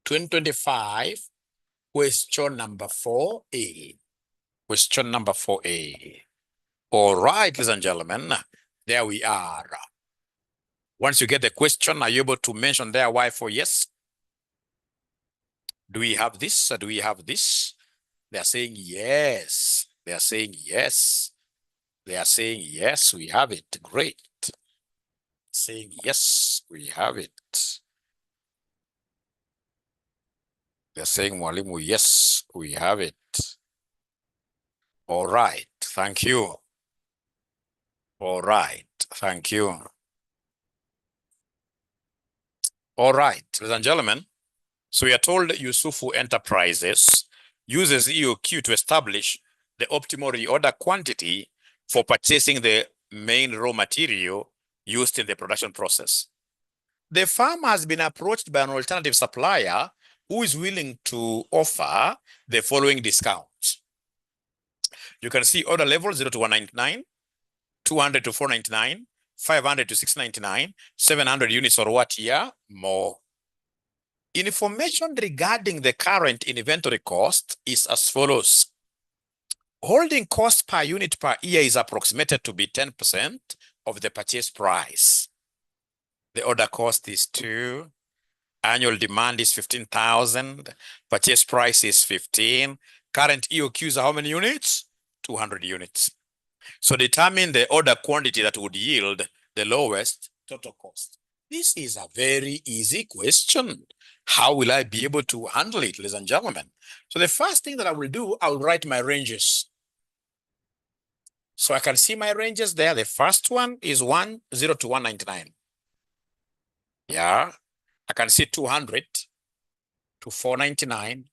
2025, question number 4A. Question number 4A. All right, ladies and gentlemen, there we are. Once you get the question, are you able to mention there why for yes? Do we have this? Do we have this? They are saying yes. They are saying yes. They are saying yes, we have it. Great. Saying yes, we have it. They're saying, Mwalimu, yes, we have it. All right. Thank you. All right. Thank you. All right, ladies and gentlemen. So we are told Yusufu Enterprises uses EOQ to establish the optimal reorder quantity for purchasing the main raw material used in the production process. The farm has been approached by an alternative supplier who is willing to offer the following discounts. You can see order level 0 to 199, 200 to 499, 500 to 699, 700 units or what year? More. Information regarding the current inventory cost is as follows. Holding cost per unit per year is approximated to be 10% of the purchase price. The order cost is 2. Annual demand is 15,000. Purchase price is 15. Current EOQs are how many units? 200 units. So determine the order quantity that would yield the lowest total cost. This is a very easy question. How will I be able to handle it, ladies and gentlemen? So the first thing that I will do, I will write my ranges. So I can see my ranges there. The first one is 10 to 199. Yeah. I can see 200 to 499.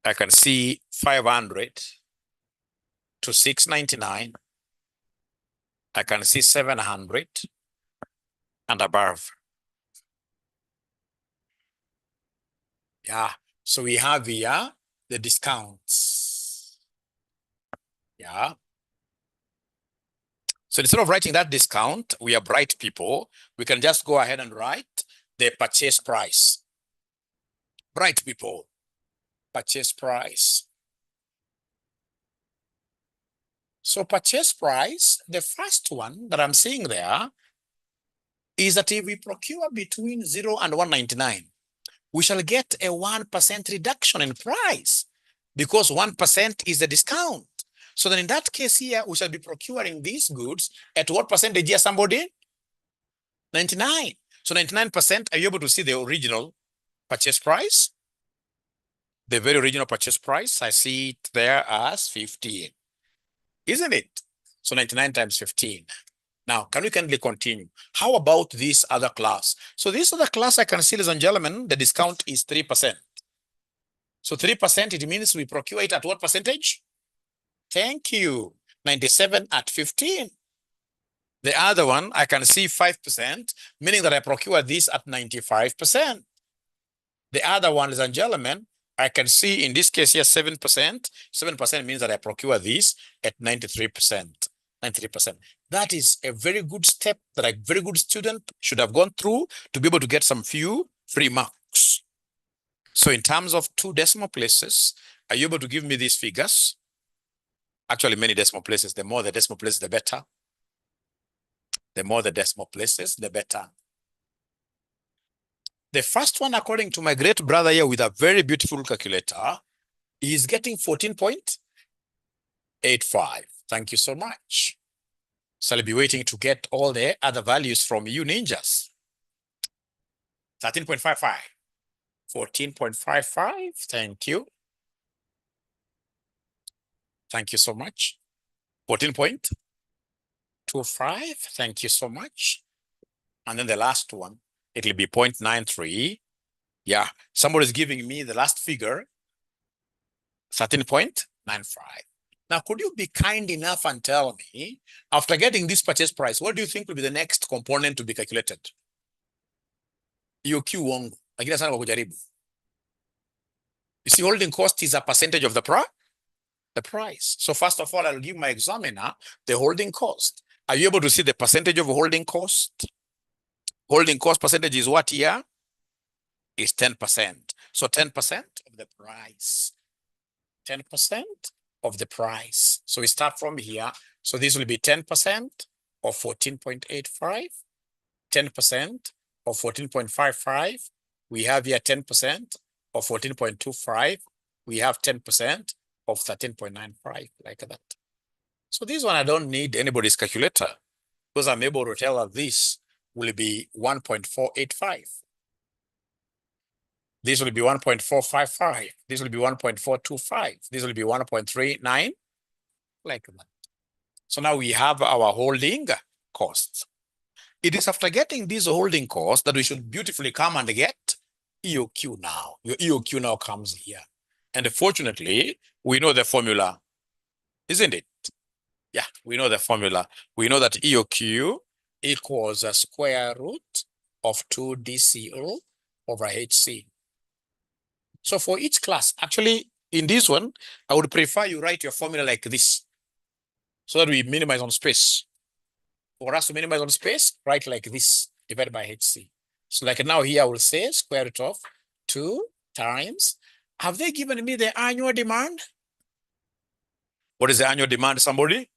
I can see 500 to 699. I can see 700 and above. Yeah. So we have here the discounts. Yeah. So instead of writing that discount, we are bright people. We can just go ahead and write the purchase price. Bright people. Purchase price. So purchase price, the first one that I'm seeing there is that if we procure between 0 and 199, we shall get a 1% reduction in price because 1% is the discount. So then in that case here, we shall be procuring these goods at what percentage here, somebody? 99. So 99%, are you able to see the original purchase price? The very original purchase price, I see it there as 15. Isn't it? So 99 times 15. Now, can we kindly continue? How about this other class? So this other class, I can see, ladies and gentlemen, the discount is 3%. So 3%, it means we procure it at what percentage? Thank you. 97 at 15. The other one, I can see 5%, meaning that I procure this at 95%. The other one, ladies and gentlemen, I can see in this case here 7%. 7% means that I procure this at 93%. 93%. That is a very good step that a very good student should have gone through to be able to get some few free marks. So in terms of 2 decimal places, are you able to give me these figures? Actually, many decimal places. The more the decimal places, the better. The more the decimal places, the better. The first one, according to my great brother here with a very beautiful calculator, is getting 14.85. Thank you so much. So I'll be waiting to get all the other values from you ninjas. 13.55. 14.55. Thank you. Thank you so much. 14.25. Thank you so much. And then the last one, it'll be 0.93. Yeah, somebody's giving me the last figure, 13.95. Now, could you be kind enough and tell me, after getting this purchase price, what do you think will be the next component to be calculated? EOQ wangu. Lakini sana kwa kujaribu. You see, holding cost is a percentage of the price. So first of all, I'll give my examiner the holding cost. Are you able to see the percentage of holding cost? Holding cost percentage is what here? Is 10%. So 10% of the price. 10% of the price. So we start from here. So this will be 10% of 14.85. 10% of 14.55. We have here 10% of 14.25. We have 10% of 13.95, like that. So this one, I don't need anybody's calculator because I'm able to tell that this will be 1.485. This will be 1.455. This will be 1.425. This will be 1.39, like that. So now we have our holding costs. It is after getting these holding costs that we should beautifully come and get EOQ now. Your EOQ now comes here. And fortunately, we know the formula, isn't it? Yeah, we know the formula. We know that EOQ equals a square root of 2DCO over HC. So for each class, actually, in this one, I would prefer you write your formula like this so that we minimize on space. For us to minimize on space, write like this, divided by HC. So like now here I will say square root of 2 times. Have they given me the annual demand? What is the annual demand, somebody?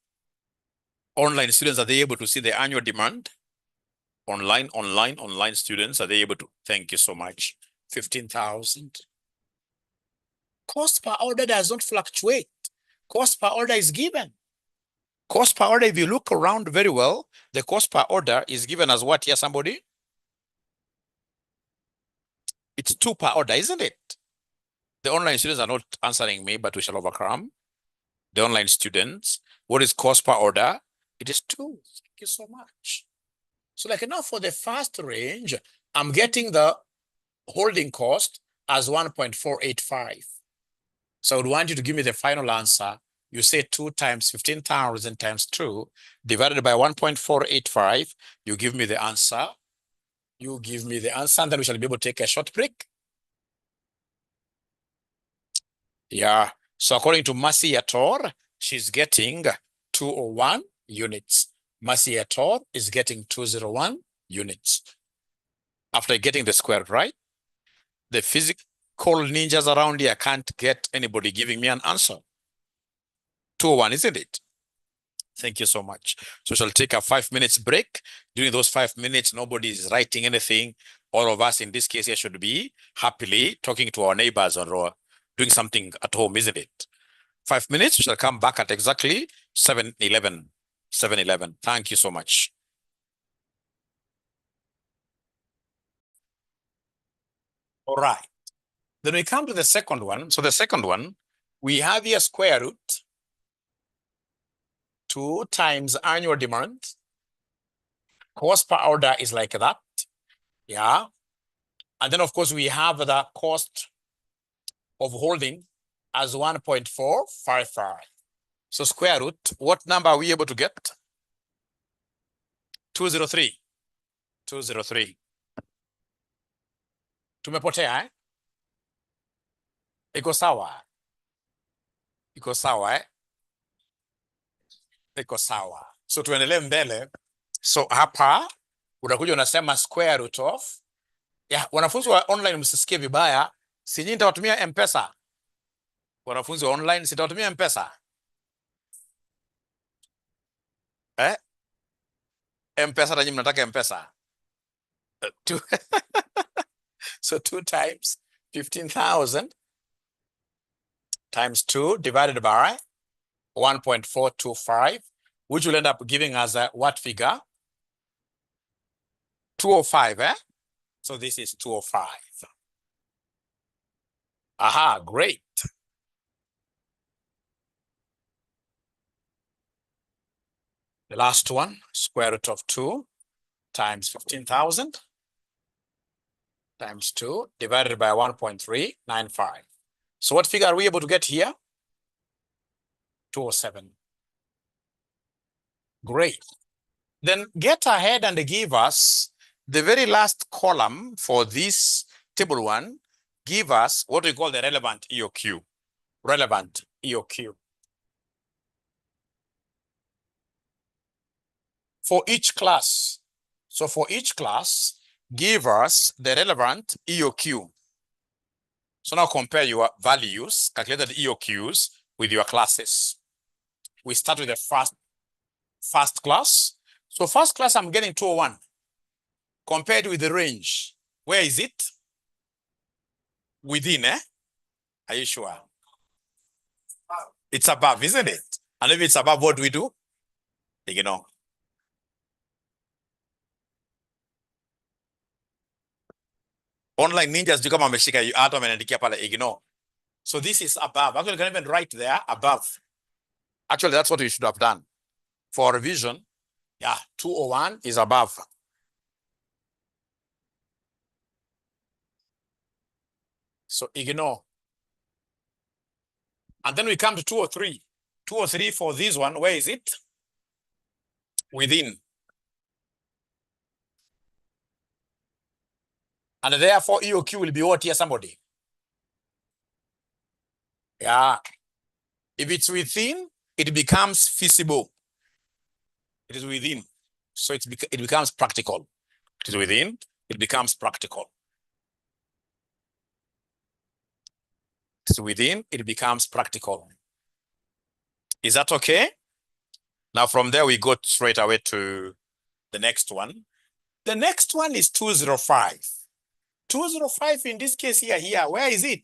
Online students, are they able to see the annual demand? Online students, are they able to? Thank you so much. 15,000. Cost per order does not fluctuate. Cost per order is given. Cost per order, if you look around very well, the cost per order is given as what here, somebody? It's 2 per order, isn't it? The online students are not answering me, but we shall overcome. The online students, what is cost per order? It is 2. Thank you so much. So like now for the first range, I'm getting the holding cost as 1.485. So I would want you to give me the final answer. You say 2 times 15,000 times 2 divided by 1.485. You give me the answer. You give me the answer, and then we shall be able to take a short break. Yeah. So according to 𝑪𝑰𝑭𝑨, she's getting 201 units. 𝑪𝑰𝑭𝑨 is getting 201 units. After getting the square, right? The physical ninjas around here can't get anybody giving me an answer. 201, isn't it? Thank you so much. So we'll take a 5 minutes break. During those 5 minutes, nobody is writing anything. All of us in this case here should be happily talking to our neighbors or doing something at home, isn't it? 5 minutes, we shall come back at exactly 7:11. 7:11. Thank you so much. All right. Then we come to the second one. So the second one, we have here square root 2 times annual demand. Cost per order is like that. Yeah. And then, of course, we have the cost of holding as 1.455. So square root, what number are we able to get? 203. 203. Tumepotea, eh? Iko sawa. Iko sawa, eh? Iko sawa. So tuendelee mbele. So hapa unakuja unasema square root of. Ya, wanafunzi wa online msisikie vibaya. Si nyinyi nitawatumia M-Pesa. Wanafunzi wa online sitawatumia M-Pesa. Eh? M-Pesa na nyinyi mnataka M-Pesa. So 2 times 15,000 times 2 divided by 1.425, which will end up giving us a what figure? 205, eh? So this is 205. Aha, great. The last one, square root of 2 times 15,000 times 2 divided by 1.395. So what figure are we able to get here? 207. Great. Then get ahead and give us the very last column for this table 1. Give us what we call the relevant EOQ. Relevant EOQ. For each class. So for each class, give us the relevant EOQ. So now compare your values, calculated EOQs, with your classes. We start with the first class. So first class, I'm getting 201. Compared with the range, where is it? Within, eh? Are you sure? It's above, isn't it? And if it's above, what do we do? Ignore. Online ninjas do kama ameshika hata ameniandikia pale ignore. So this is above. Actually, you can even write there above. Actually, that's what we should have done. For revision, yeah, 201 is above. So ignore. And then we come to 203. 203 for this one, where is it? Within. And therefore, EOQ will be what here, somebody? Yeah. If it's within, it becomes feasible. It is within. So it becomes practical. It is within, it becomes practical. It is within, it becomes practical. Is that okay? Now from there, we go straight away to the next one. The next one is 205. 205 in this case here, where is it?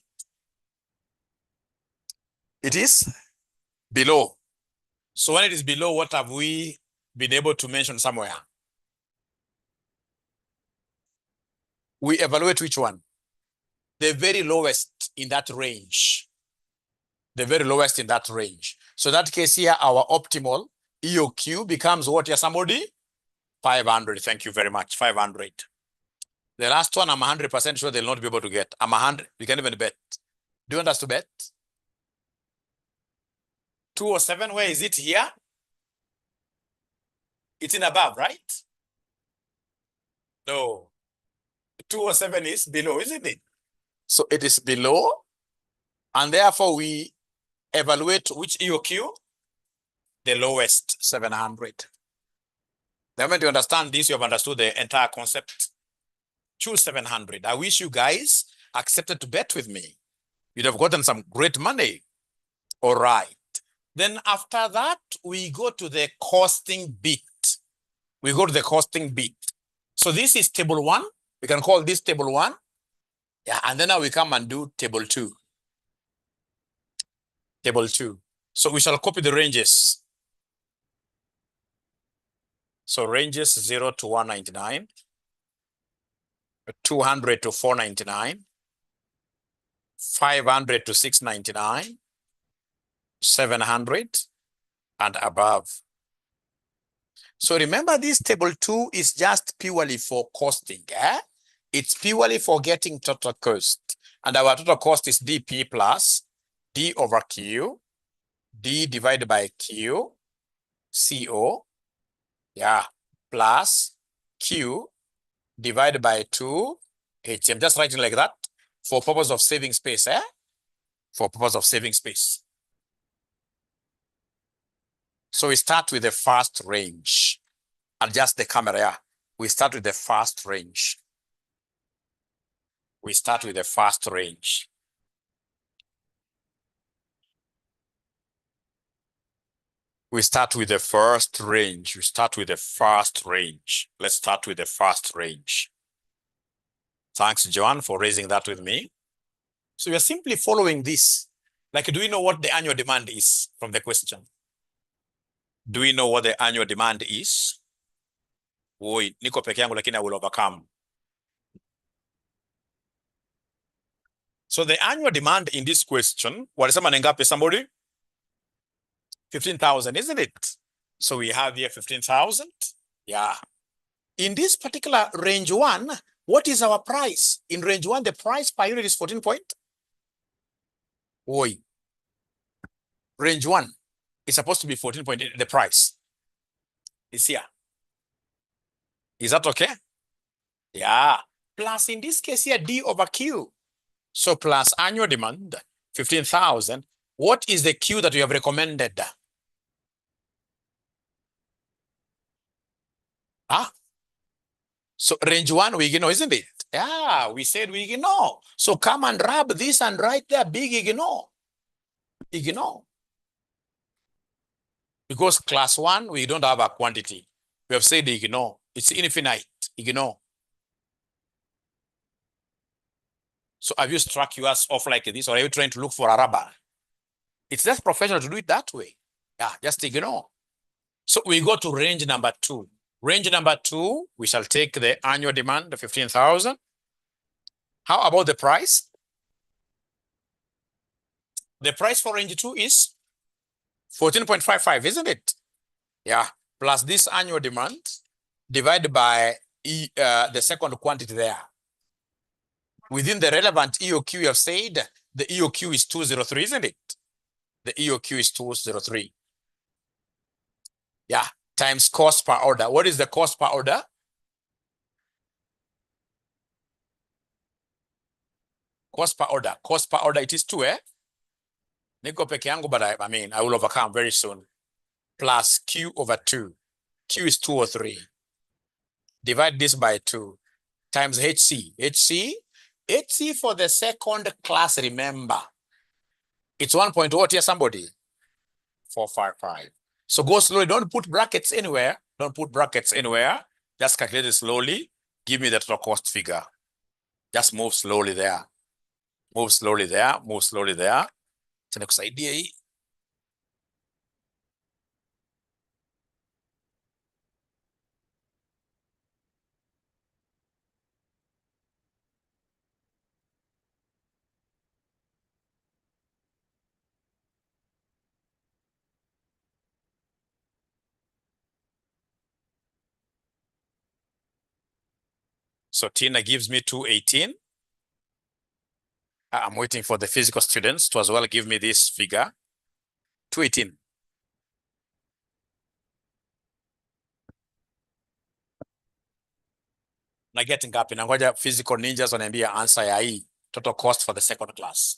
It is below. So when it is below, what have we been able to mention somewhere? We evaluate which one? The very lowest in that range. The very lowest in that range. So that case here, our optimal EOQ becomes what here, somebody? 500. Thank you very much. 500. The last one, I'm 100% sure they'll not be able to get. I'm 100. We can even bet. Do you want us to bet? 207, where is it here? It's in above, right? No. 207 is below, isn't it? So it is below. And therefore, we evaluate which EOQ? The lowest, 700. The moment you understand this, you have understood the entire concept. Choose 700. I wish you guys accepted to bet with me. You'd have gotten some great money. All right. Then after that, we go to the costing bit. We go to the costing bit. So this is table 1. We can call this table 1. Yeah, and then now we come and do table 2. Table 2. So we shall copy the ranges. So ranges 0 to 199, 200 to 499, 500 to 699, 700 and above. So remember, this table 2 is just purely for costing. It's purely for getting total cost. And our total cost is DP plus D over Q, D divided by Q, CO, yeah, plus Q divided by 2 H. I'm just writing like that for purpose of saving space, For purpose of saving space. So we start with the first range. Adjust the camera, yeah. We start with the first range. We start with the first range. We start with the first range. We start with the first range. Let's start with the first range. Thanks, Joan, for raising that with me. So we are simply following this. Like, do we know what the annual demand is from the question? Do we know what the annual demand is? Oi, niko peke yangu lakini I will overcome. So the annual demand in this question, walisema ni ngapi somebody? 15,000, isn't it? So we have here 15,000. Yeah. In this particular range 1, what is our price? In range 1, the price per unit is 14 point. Oi. Range 1 is supposed to be 14.8. The price is here. Is that okay? Yeah. Plus in this case here, D over Q. So plus annual demand, 15,000. What is the Q that we have recommended? So range 1, we ignore, isn't it? Yeah, we said we ignore. So come and rub this and write there, big ignore. Ignore. Because class 1, we don't have a quantity. We have said ignore. It's infinite. Ignore. So have you struck yours off like this, or are you trying to look for a rubber? It's just professional to do it that way. Yeah, just ignore. So we go to range number 2. Range number 2, we shall take the annual demand of 15,000. How about the price? The price for range 2 is 14.55, isn't it? Yeah, plus this annual demand divided by the second quantity there. Within the relevant EOQ, you have said the EOQ is 203, isn't it? The EOQ is 203. Yeah, times cost per order. What is the cost per order? Cost per order. Cost per order, it is 2, Niko peke yangu, but I will overcome very soon. Plus Q over 2. Q is 203. divide this by 2 times HC for the second class, remember, it's 1.0 what here, somebody? 455. So go slowly, don't put brackets anywhere. Don't put brackets anywhere. Just calculate it slowly. Give me the total cost figure. Just move slowly there. Move slowly there. Move slowly there. Tunakusaidia hii. So Tina gives me 218. I'm waiting for the physical students to as well give me this figure. 218. Na getting ngapi? Nangoja physical ninjas wanaambia answer ya hii total cost for the second class.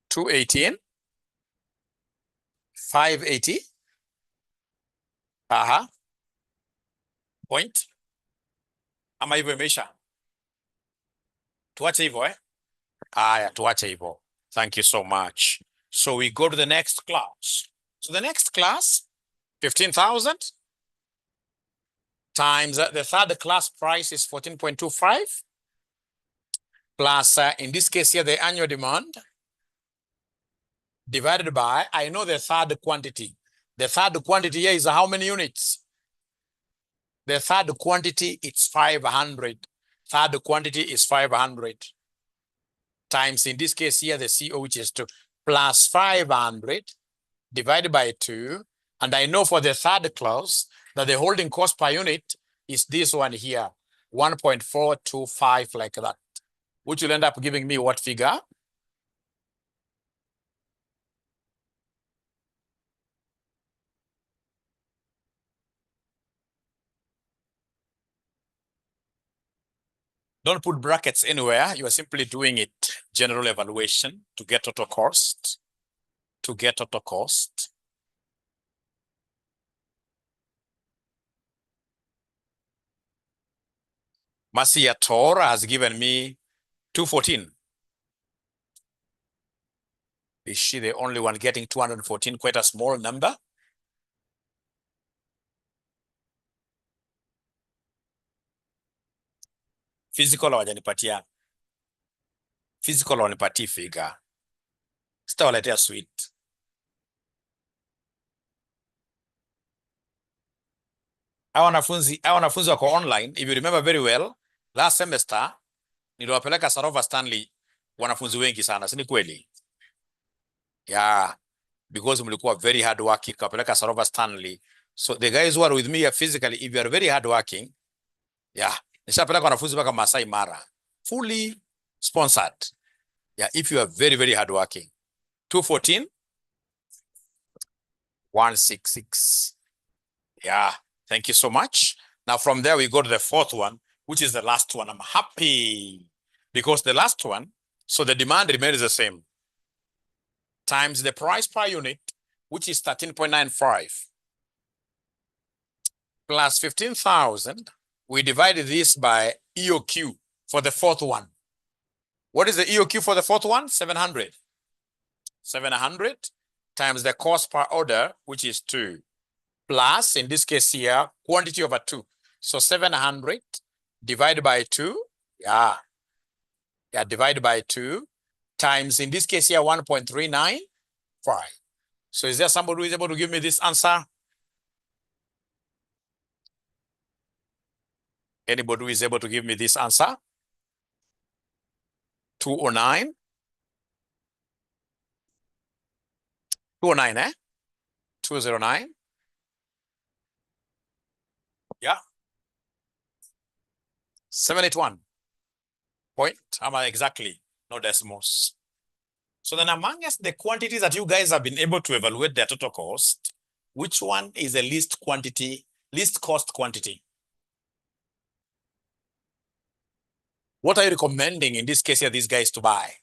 $218, $580. Point. Ama hivyo imeisha. Tuache hivyo Aya, tuache hivyo. Thank you so much. So we go to the next class. So the next class, 15,000 times the third class price is 14.25 plus, in this case here, the annual demand divided by, I know the third quantity. The third quantity here is how many units? The third quantity, it's 500. Third quantity is 500 times, in this case here, the CO, which is 2, plus 500 divided by 2. And I know for the third class that the holding cost per unit is this one here, 1.425, like that, which will end up giving me what figure? Don't put brackets anywhere. You are simply doing it general evaluation to get total cost. To get total cost. 𝑪𝑰𝑭𝑨 has given me 214. Is she the only one getting 214? Quite a small number. Physical hawajanipatia. Physical wanipatia figure. Sitawaletea sweet. Hawa wanafunzi wako online. If you remember very well, last semester niliwapeleka Sarova Stanley wanafunzi wengi sana, si ni kweli? Yeah, because mlikuwa very hard working, kapeleka Sarova Stanley. So the guys who are with me here physically, if you are very hard working, yeah, nishapeleka wanafunzi mpaka Masai Mara, fully sponsored. Yeah, if you are very, very hard working. 214, 166. Yeah, thank you so much. Now from there, we go to the fourth one, which is the last one. I'm happy because the last one, so the demand remains the same, times the price per unit, which is 13.95, plus 15,000. We divide this by EOQ for the fourth one. What is the EOQ for the fourth one? 700. 700 times the cost per order, which is 2, plus, in this case here, quantity over 2. So 700 divided by 2. Yeah, divided by 2 times, in this case here, 1.395. So is there somebody who is able to give me this answer? Anybody who is able to give me this answer? 209. 209, 209. Yeah. 781. Point. Exactly. No decimals. So then amongst the quantities that you guys have been able to evaluate their total cost, which one is the least cost quantity? What are you recommending in this case here, these guys to buy?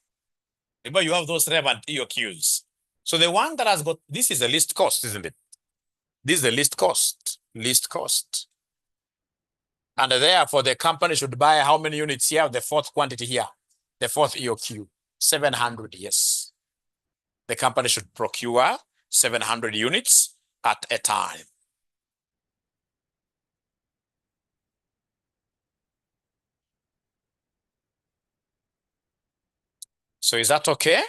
Remember, you have those relevant EOQs. So the one that has got, this is the least cost, isn't it? This is the least cost. And therefore the company should buy how many units here? The fourth quantity here, the fourth EOQ, 700, yes. The company should procure 700 units at a time. So is that okay?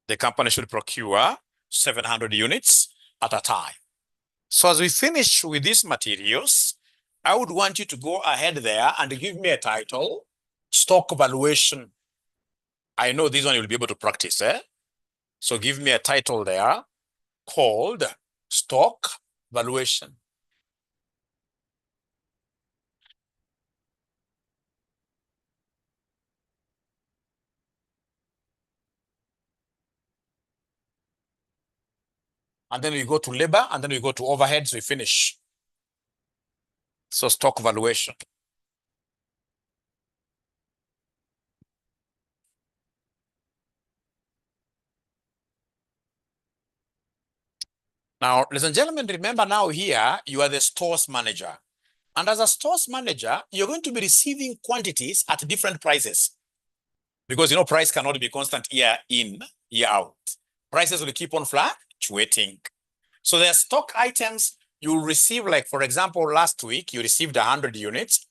The company should procure 700 units at a time. So as we finish with these materials, I would want you to go ahead there and give me a title, stock valuation. I know this one you'll be able to practice, eh? So give me a title there called stock valuation. And then we go to labor, and then we go to overheads, we finish. So stock valuation. Now, ladies and gentlemen, remember now here, you are the stores manager. And as a stores manager, you're going to be receiving quantities at different prices. Because, price cannot be constant year in, year out. Prices will keep on fluctuating. So there are stock items you'll receive, like, for example, last week, you received 100 units.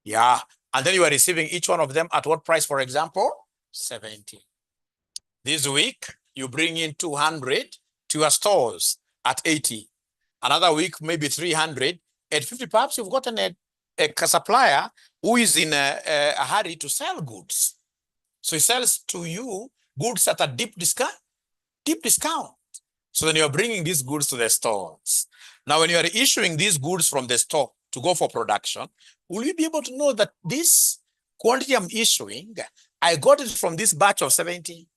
Yeah. And then you are receiving each one of them at what price, for example? 70. This week, you bring in 200 to your stores at 80. Another week, maybe 300. At 50, perhaps you've gotten a supplier who is in a hurry to sell goods. So he sells to you goods at a deep discount. So then you're bringing these goods to the stores. Now, when you are issuing these goods from the store to go for production, will you be able to know that this quantity I'm issuing, I got it from this batch of 70?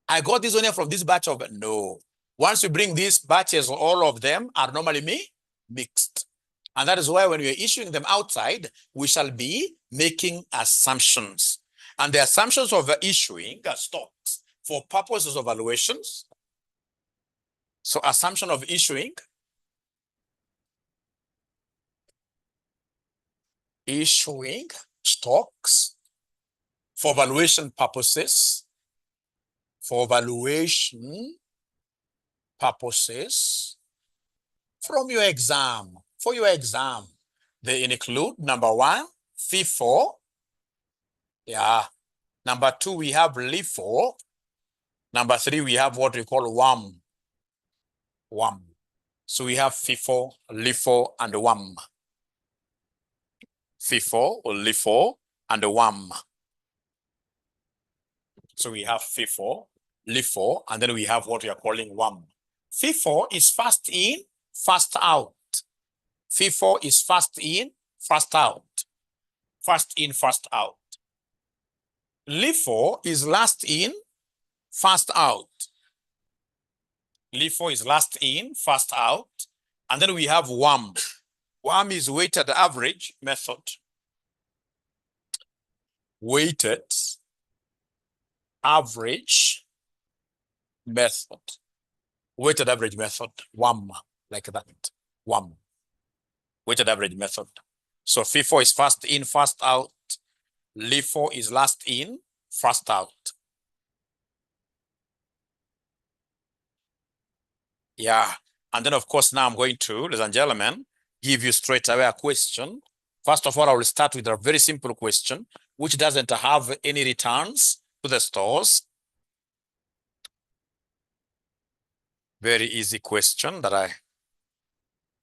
I got this only from this batch of, no. Once you bring these batches, all of them are normally mixed. And that is why when we are issuing them outside, we shall be making assumptions. And the assumptions of issuing stocks for purposes of valuations. So assumption of issuing stocks for valuation purposes, from your exam. For your exam, they include number 1, FIFO. Yeah. Number 2, we have LIFO. Number 3, we have what we call WAM. So we have FIFO, LIFO, and WAM. FIFO, LIFO, and WAM. So we have FIFO, LIFO, and then we have what we are calling WAM. FIFO is fast in, fast out. FIFO is fast in, fast out. Fast in, fast out. LIFO is last in, fast out. LIFO is last in, fast out. And then we have WAM. WAM is weighted average method. Weighted average method. Weighted average method, WAM, like that. WAM. Weighted average method. So FIFO is fast in, fast out. LIFO is last in, fast out. Yeah. And then, of course, now I'm going to, ladies and gentlemen, give you straight away a question. First of all, I will start with a very simple question, which doesn't have any returns to the stores. Very easy question that I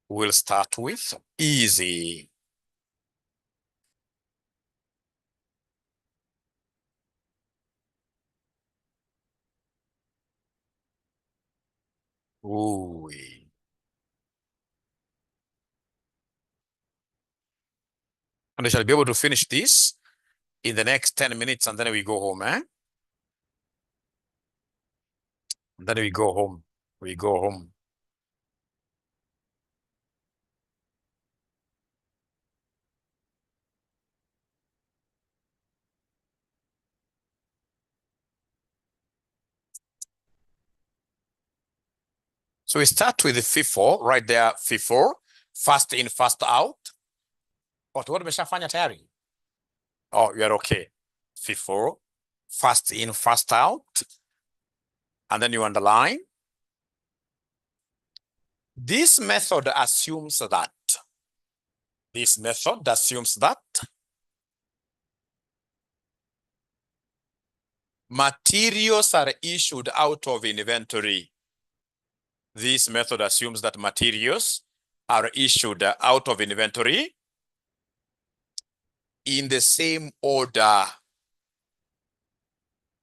will start with. Easy. Ooh. And we shall be able to finish this in the next 10 minutes, and then we go home, eh? And then we go home. We go home. So we start with the FIFO, right there, FIFO, first in, first out. What umeshafanya tayari? Oh, you are okay. FIFO, first in, first out. And then you underline. This method assumes that. This method assumes that materials are issued out of inventory. This method assumes that materials are issued out of inventory in the same order.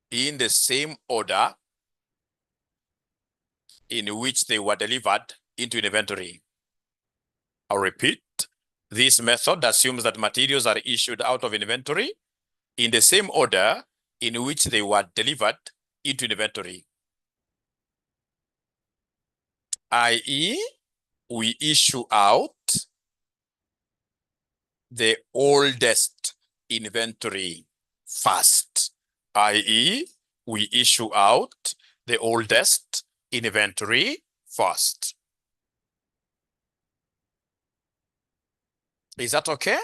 In the same order in which they were delivered into inventory. I'll repeat. This method assumes that materials are issued out of inventory in the same order in which they were delivered into inventory. i.e., we issue out the oldest inventory first. i.e., we issue out the oldest inventory first. Is that okay?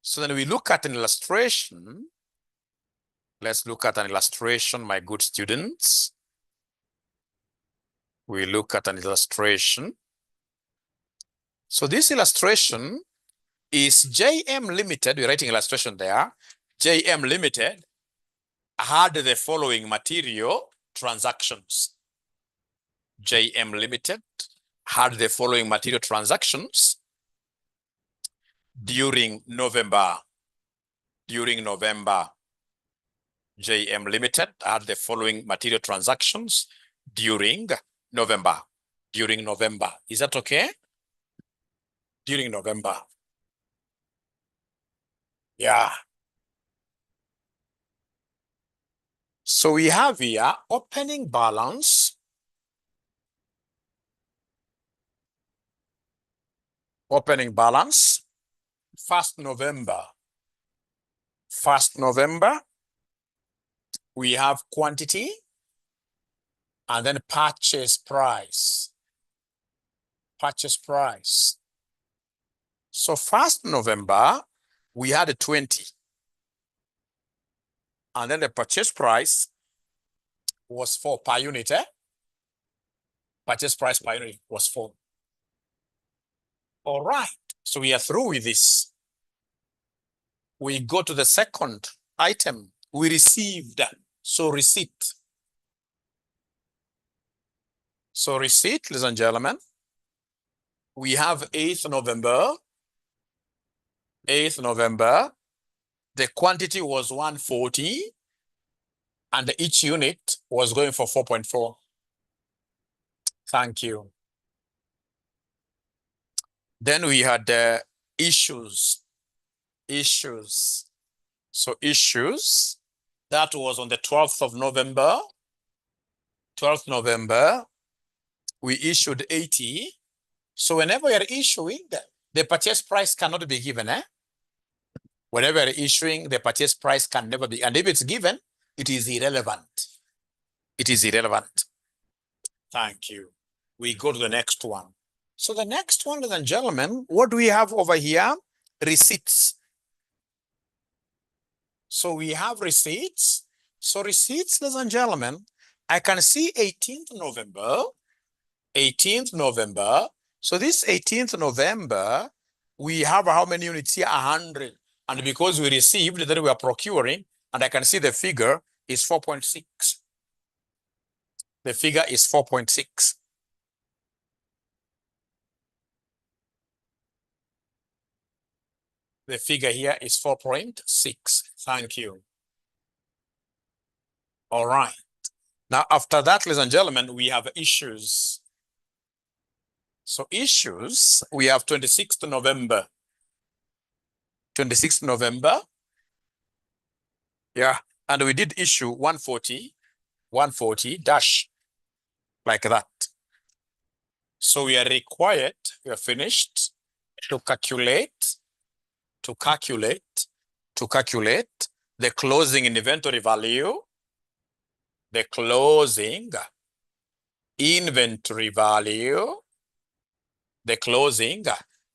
So then we look at an illustration. Let's look at an illustration, my good students. We look at an illustration. So this illustration is JM Limited. We're writing illustration there. JM Limited had the following material transactions. JM Limited had the following material transactions during November. During November, JM Limited had the following material transactions during November. During November. Is that okay? During November. Yeah. So we have here opening balance. Opening balance. 1st November. 1st November. We have quantity and then purchase price. Purchase price. So 1st November, we had 20. And then the purchase price was 4 per unit. Purchase price per unit was 4. All right. So we are through with this. We go to the second item. We received. So receipt. So receipt, ladies and gentlemen. We have 8th November. 8th November. The quantity was 140. And each unit was going for 4.4. Thank you. Then we had issues. Issues. So issues. That was on the 12th of November. 12th November. We issued 80. So whenever you're issuing, the purchase price cannot be given. Whenever you're issuing, the purchase price can never be. And if it's given, it is irrelevant. It is irrelevant. Thank you. We go to the next one. So the next one, ladies and gentlemen, what do we have over here? Receipts. So we have receipts. So receipts, ladies and gentlemen, I can see 18th November. 18th November. So this 18th November, we have how many units here? 100. And because we received, then we are procuring, and I can see the figure is 4.6. The figure is 4.6. The figure here is 4.6. Thank you. All right. Now, after that, ladies and gentlemen, we have issues. So issues, we have 26th November. 26th November. Yeah. And we did issue 140 dash like that. So we are required, we are finished to calculate the closing inventory value, the closing inventory value, the closing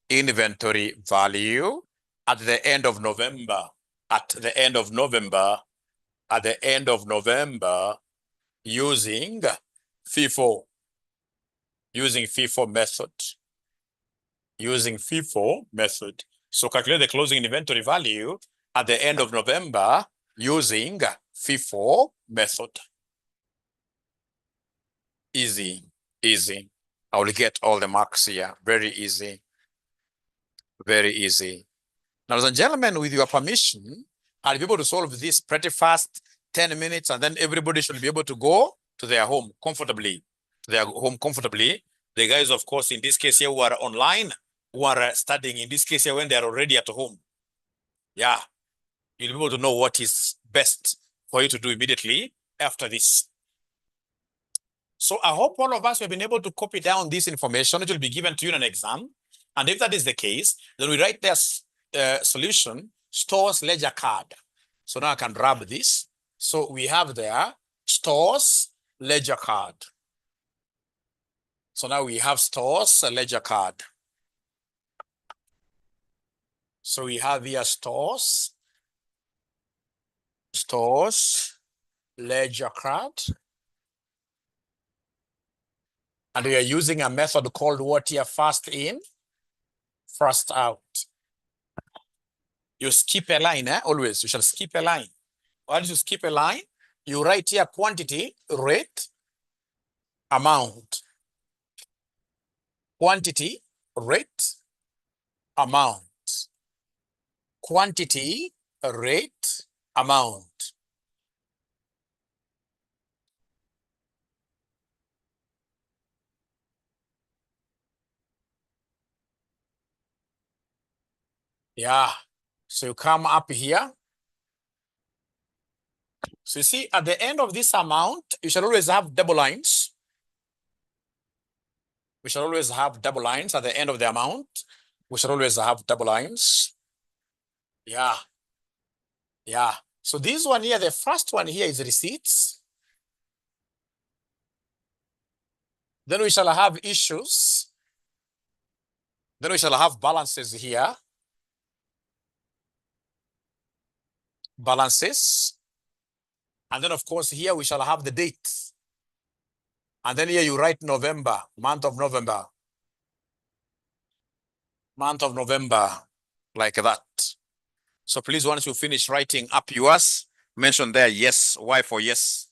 inventory value at the end of November, at the end of November, at the end of November, using FIFO, using FIFO method, using FIFO method. So calculate the closing inventory value at the end of November using FIFO method. Easy, easy. I will get all the marks here. Very easy. Very easy. Now, ladies and gentlemen, with your permission, I'll be able to solve this pretty fast, 10 minutes, and then everybody should be able to go to their home comfortably. The guys, of course, in this case here, who are online, who are studying, in this case here, when they are already at home. Yeah, you'll be able to know what is best for you to do immediately after this. So I hope all of us have been able to copy down this information. It will be given to you in an exam. And if that is the case, then we write this solution, stores ledger card. So now I can grab this. So we have there stores ledger card. So now we have stores ledger card. So we have here stores ledger card. And we are using a method called what here? First in, first out. You skip a line, always. You shall skip a line. Once you skip a line, you write here quantity, rate, amount. Quantity, rate, amount. Quantity, rate, amount. Yeah. So you come up here. So you see, at the end of this amount, you shall always have double lines. We shall always have double lines at the end of the amount. We shall always have double lines. Yeah. Yeah. So this one here, the first one here is receipts. Then we shall have issues. Then we shall have balances here. Balances. And then, of course, here we shall have the date. And then here you write November, month of November. Month of November, like that. So please, once you finish writing up yours, mention there yes, Y for yes.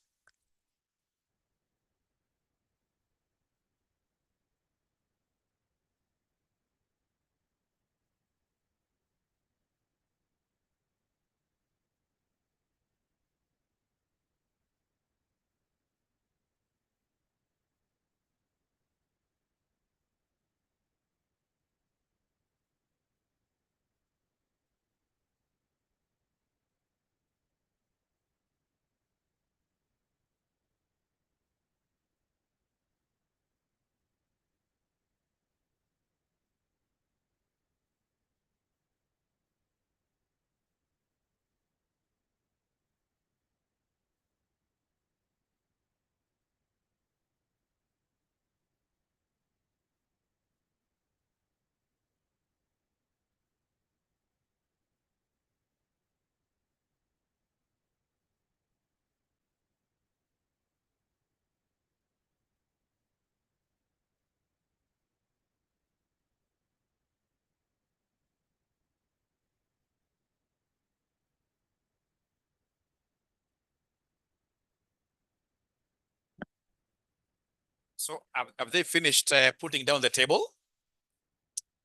So have they finished putting down the table?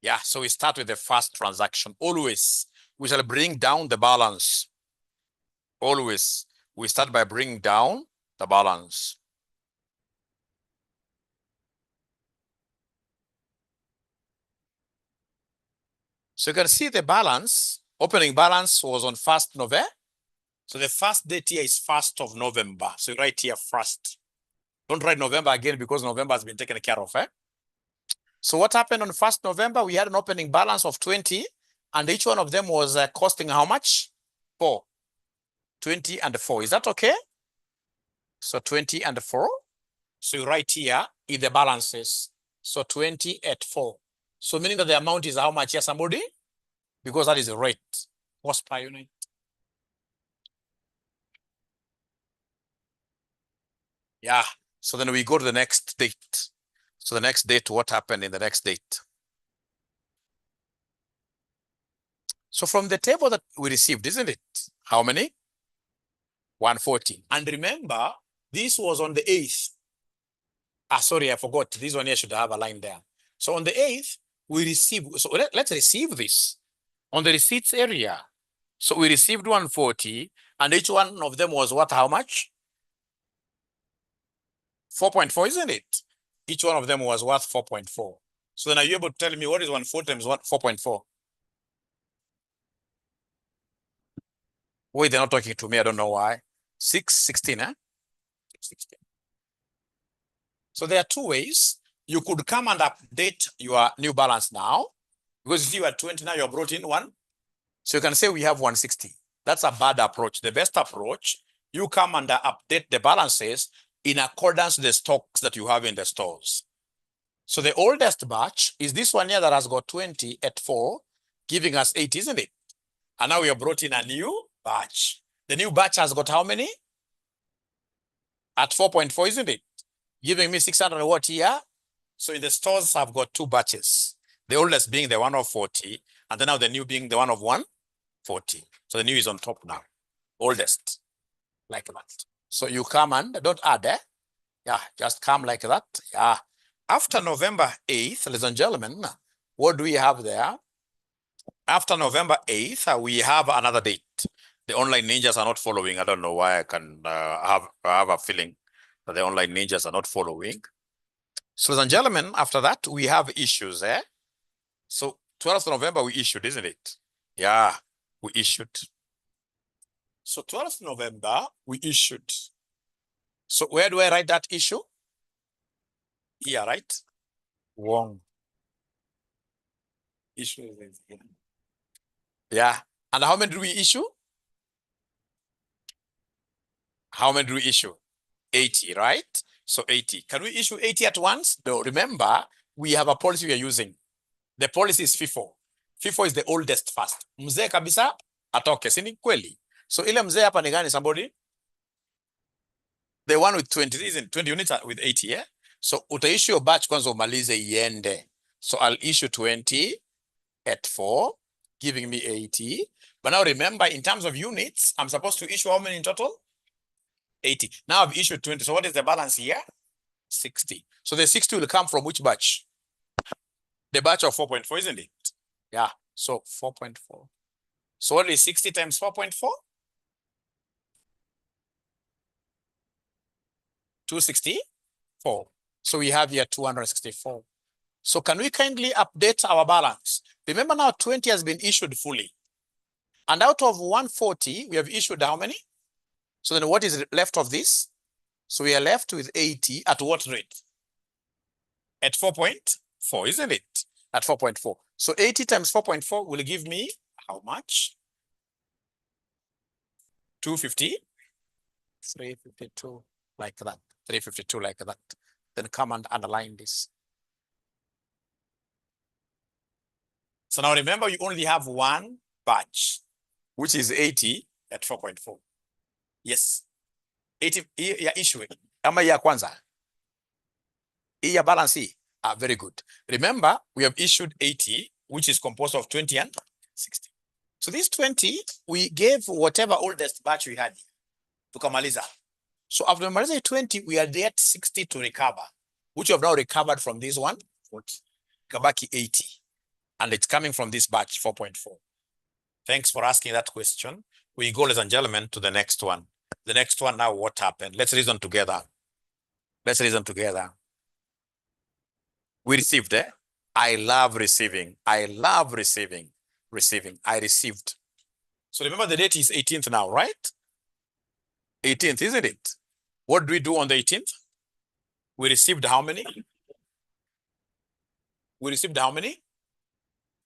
Yeah, so we start with the first transaction. Always, we shall bring down the balance. Always, we start by bringing down the balance. So you can see the balance, opening balance was on 1st November. So the first date here is 1st of November. So you write here first. Don't write November again because November has been taken care of. So what happened on 1st November? We had an opening balance of 20 and each one of them was costing how much? 4. 20 and 4. Is that okay? So 20 and 4. So you write here in the balances. So 20 at 4. So meaning that the amount is how much here, somebody? Because that is the rate, cost per unit. Yeah. So then we go to the next date. So the next date, what happened in the next date? So from the table that we received, isn't it? How many? 140. And remember, this was on the 8th. Sorry, I forgot. This one here should have a line there. So on the 8th, we received, so let's receive this on the receipts area. So we received 140, and each one of them was what, how much? 4.4, isn't it? Each one of them was worth 4.4. So then are you able to tell me what is 140 times 4.4? Wait, they're not talking to me. I don't know why. 616, eh? 16. So there are two ways. You could come and update your new balance now, because if you are 20 now, you have brought in one. So you can say we have 160. That's a bad approach. The best approach, you come and update the balances in accordance with the stocks that you have in the stores. So the oldest batch is this one here that has got 20 at 4, giving us 8, isn't it? And now we have brought in a new batch. The new batch has got how many? At 4.4, isn't it? Giving me 600 what here? So in the stores, I've got two batches. The oldest being the one of 40, and then now the new being the one of 140. So the new is on top now. Oldest, like that. So you come and don't add, eh? Yeah, just come like that. Yeah. After November 8th, ladies and gentlemen, what do we have there? After November 8th, we have another date. The online ninjas are not following. I don't know why. I can have a feeling that the online ninjas are not following. So, ladies and gentlemen, after that, we have issues, eh? So 12th November, we issued, isn't it? Yeah, we issued. So 12th November, we issued. So where do I write that issue? Here, right? Wrong. Issue is here. Yeah. And how many do we issue? How many do we issue? 80, right? So 80. Can we issue 80 at once? No, remember, we have a policy we are using. The policy is FIFO. FIFO is the oldest first. Mzee kabisa atoke, si ni kweli? So ile mzee hapa ni gani, somebody? The one with 20, isn't 20 units with 80, yeah? So utaissue your batch kwanza umalize iende. So I'll issue 20 at 4, giving me 80. But now remember, in terms of units, I'm supposed to issue how many in total? 80. Now I've issued 20. So what is the balance here? 60. So the 60 will come from which batch? The batch of 4.4, isn't it? Yeah. So 4.4. So what is 60 times 4.4? 264. So we have here 264. So can we kindly update our balance? Remember now 20 has been issued fully. And out of 140, we have issued how many? So then what is left of this? So we are left with 80 at what rate? At 4.4, isn't it? At 4.4. So 80 times 4.4 will give me how much? 250? 352, like that. 352, like that. Then come and underline this. So now remember, you only have one batch, which is 80 at 4.4. Yes. 80 ya issue. Ama ya kwanza. Ya balance. Very good. Remember, we have issued 80, which is composed of 20 and 60. So this 20, we gave whatever oldest batch we had. Tukamaliza. So after Mariza 20, we are there 60 to recover, which we have now recovered from this one, Kabaki 80. And it's coming from this batch 4.4. Thanks for asking that question. We go, ladies and gentlemen, to the next one. The next one now, what happened? Let's reason together. Let's reason together. We received, eh? I love receiving. I love receiving. Receiving. I received. So remember the date is 18th now, right? 18th, isn't it? What do we do on the 18th? We received how many? We received how many?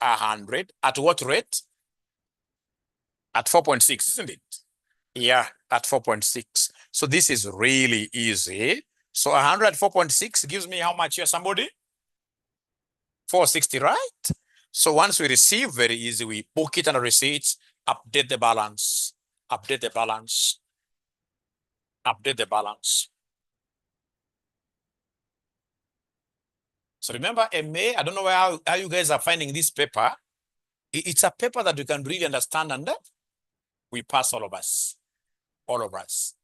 100. At what rate? At 4.6, isn't it? Yeah, at 4.6. So this is really easy. So 104.6 gives me how much here, somebody? 460, right? So once we receive, very easy, we book it on receipts, update the balance, update the balance, update the balance. So remember, MA, I don't know how you guys are finding this paper. It's a paper that you can really understand, and we pass all of us. All of us.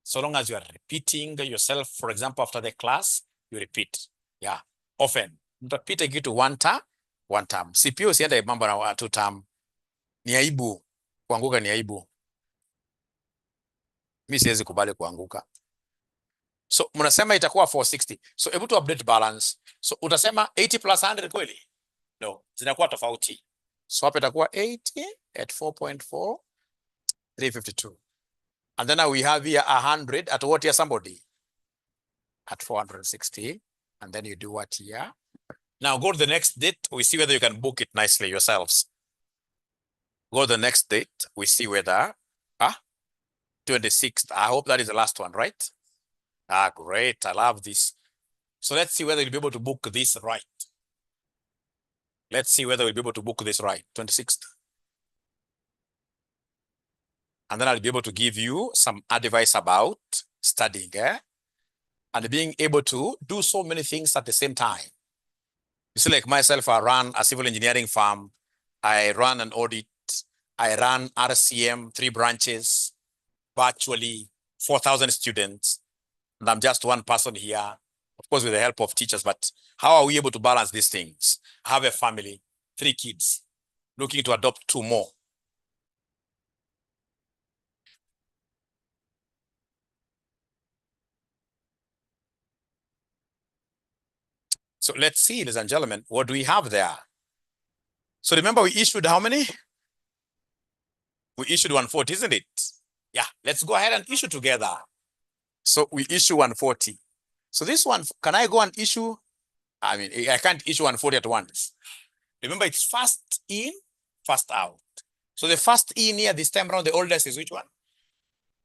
So long as you are repeating yourself, for example, after the class, you repeat. Yeah, often. Repeat it to one term. CPA usiende mambo na two term. Ni aibu. Kuanguka ni aibu. Mimi siwezi kubali kuanguka. So mnasema itakuwa 460. So able to update balance. So utasema 80 plus 100 kweli? No, zinakuwa tofauti. So hapa itakuwa 80 at 4.4, 352. And then now we have here 100 at what here, somebody? At 460. And then you do what here? Now go to the next date. We see whether you can book it nicely yourselves. Go to the next date. We see whether 26th. I hope that is the last one, right? Great. I love this. So let's see whether you'll be able to book this right. Let's see whether we'll be able to book this right. 26th. And then I'll be able to give you some advice about studying, and being able to do so many things at the same time. You see, like myself, I run a civil engineering firm. I run an audit. I run RCM, 3 branches, virtually 4,000 students. And I'm just one person here, of course, with the help of teachers. But how are we able to balance these things? I have a family, 3 kids, looking to adopt 2 more. So let's see, ladies and gentlemen, what do we have there? So remember, we issued how many? We issued 140, isn't it? Yeah, let's go ahead and issue together. So we issue 140. So this one, can I go and issue? I mean, I can't issue 140 at once. Remember, it's first in, first out. So the first in here this time around, the oldest is which one?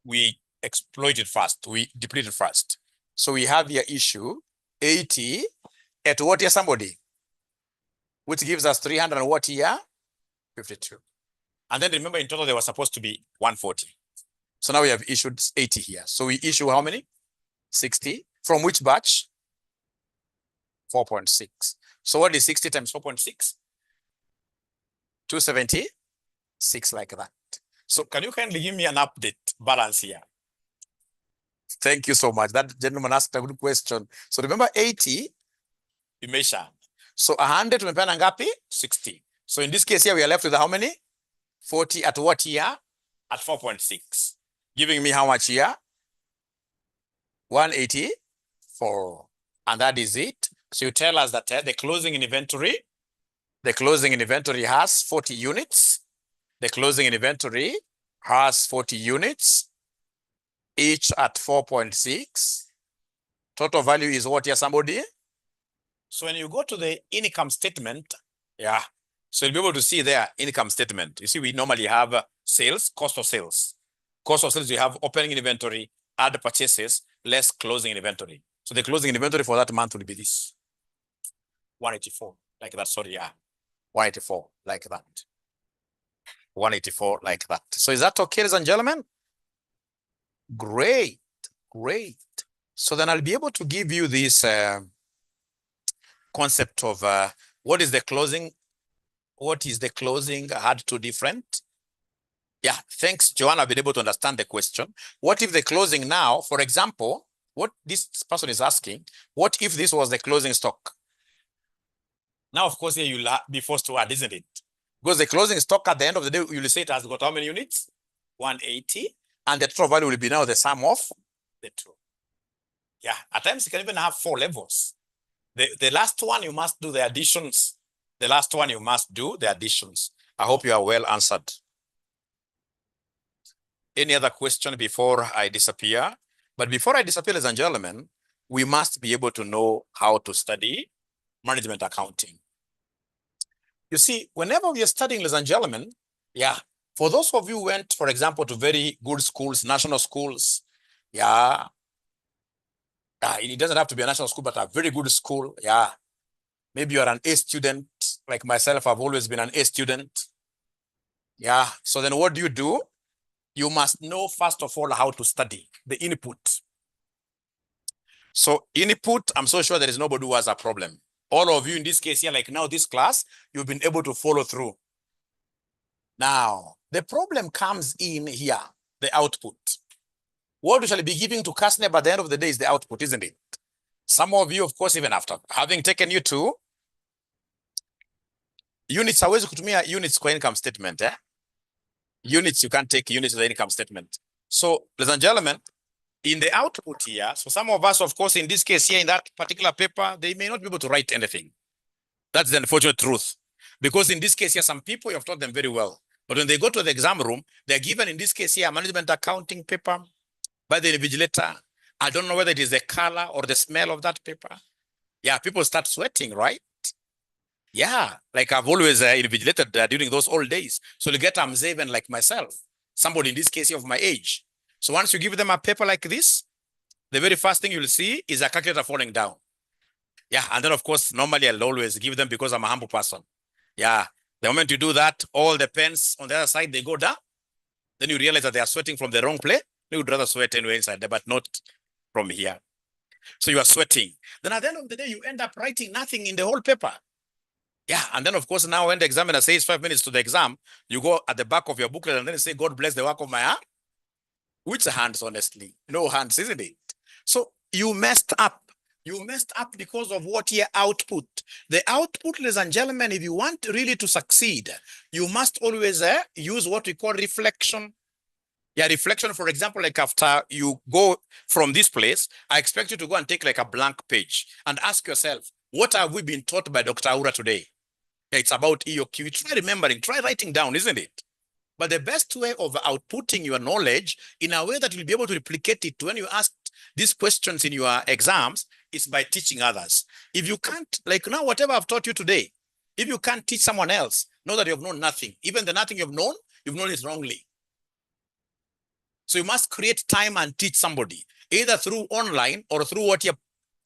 We exploited first. We depleted first. So we have here issue 80 at what here, somebody? Which gives us 300 and what here? 52. And then remember, in total, there was supposed to be 140. So now we have issued 80 here. So we issue how many? 60. From which batch? 4.6. So what is 60 times 4.6? 276, like that. So can you kindly give me an update balance here? Thank you so much. That gentleman asked a good question. So remember 80, we measure. So 100 tumepana ngapi? 60. So in this case here, we are left with how many? 40 at what here? At 4.6. Giving me how much here? 184. And that is it. So you tell us that the closing inventory has 40 units. The closing inventory has 40 units, each at 4.6. Total value is what here, somebody? So when you go to the income statement, yeah, so you'll be able to see there income statement. You see, we normally have sales, cost of sales. Cost of sales, we have opening inventory, add purchases, less closing inventory. So the closing inventory for that month will be this. 184, like that, sorry, yeah. 184, like that. 184, like that. So is that okay, ladies and gentlemen? Great, great. So then I'll be able to give you this concept of what is the closing add to different. Yeah, thanks, Joanna. I've been able to understand the question. What if the closing now, for example, what this person is asking, what if this was the closing stock? Now, of course, here you'll be forced to add, isn't it? Because the closing stock at the end of the day, you'll say it has got how many units? 180. And the total value will be now the sum of the two. Yeah, at times you can even have 4 levels. The last one, you must do the additions. The last one, you must do the additions. I hope you are well answered. Any other question before I disappear? But before I disappear, ladies and gentlemen, we must be able to know how to study management accounting. You see, whenever we are studying, ladies and gentlemen, yeah, for those of you who went, for example, to very good schools, national schools, yeah, It doesn't have to be a national school, but a very good school. Yeah. Maybe you're an A student, like myself. I've always been an A student. Yeah. So then what do? You must know, first of all, how to study the input. So input, I'm so sure there is nobody who has a problem. All of you in this case here, like now this class, you've been able to follow through. Now, the problem comes in here, the output. What we shall be giving to CASNEB at the end of the day is the output, isn't it? Some of you, of course, even after having taken you to units, hawezi kutumia units kwa income statement, Units, you can't take units of the income statement. So, ladies and gentlemen, in the output here, so some of us, of course, in this case here, in that particular paper, they may not be able to write anything. That's the unfortunate truth. Because in this case here, some people, you have taught them very well. But when they go to the exam room, they're given, in this case here, a management accounting paper by the invigilator. I don't know whether it is the color or the smell of that paper. Yeah, people start sweating, right? Yeah, like I've always invigilated during those old days. So you get a 𝐂𝐿𝑍𝑒𝑣𝑛 like myself, somebody in this case of my age. So once you give them a paper like this, the very first thing you'll see is a calculator falling down. Yeah, and then of course, normally I'll always give them because I'm a humble person. Yeah, the moment you do that, all the pens on the other side, they go down. Then you realize that they are sweating from the wrong place. You would rather sweat anywhere inside there, but not from here. So you are sweating. Then at the end of the day, you end up writing nothing in the whole paper. Yeah, and then of course, now when the examiner says 5 minutes to the exam, you go at the back of your booklet and then you say, God bless the work of my hand. Which hands, honestly? No hands, isn't it? So you messed up. You messed up because of what your output. The output, ladies and gentlemen, if you want really to succeed, you must always use what we call reflection. Yeah, reflection, for example, like after you go from this place, I expect you to go and take like a blank page and ask yourself, what have we been taught by Dr. Aura today? It's about 𝐂𝐿𝐴. Try remembering, try writing down, isn't it? But the best way of outputting your knowledge in a way that you'll be able to replicate it when you ask these questions in your exams is by teaching others. If you can't, like now, whatever I've taught you today, if you can't teach someone else, know that you have known nothing. Even the nothing you've known it wrongly. So you must create time and teach somebody, either through online or through what you're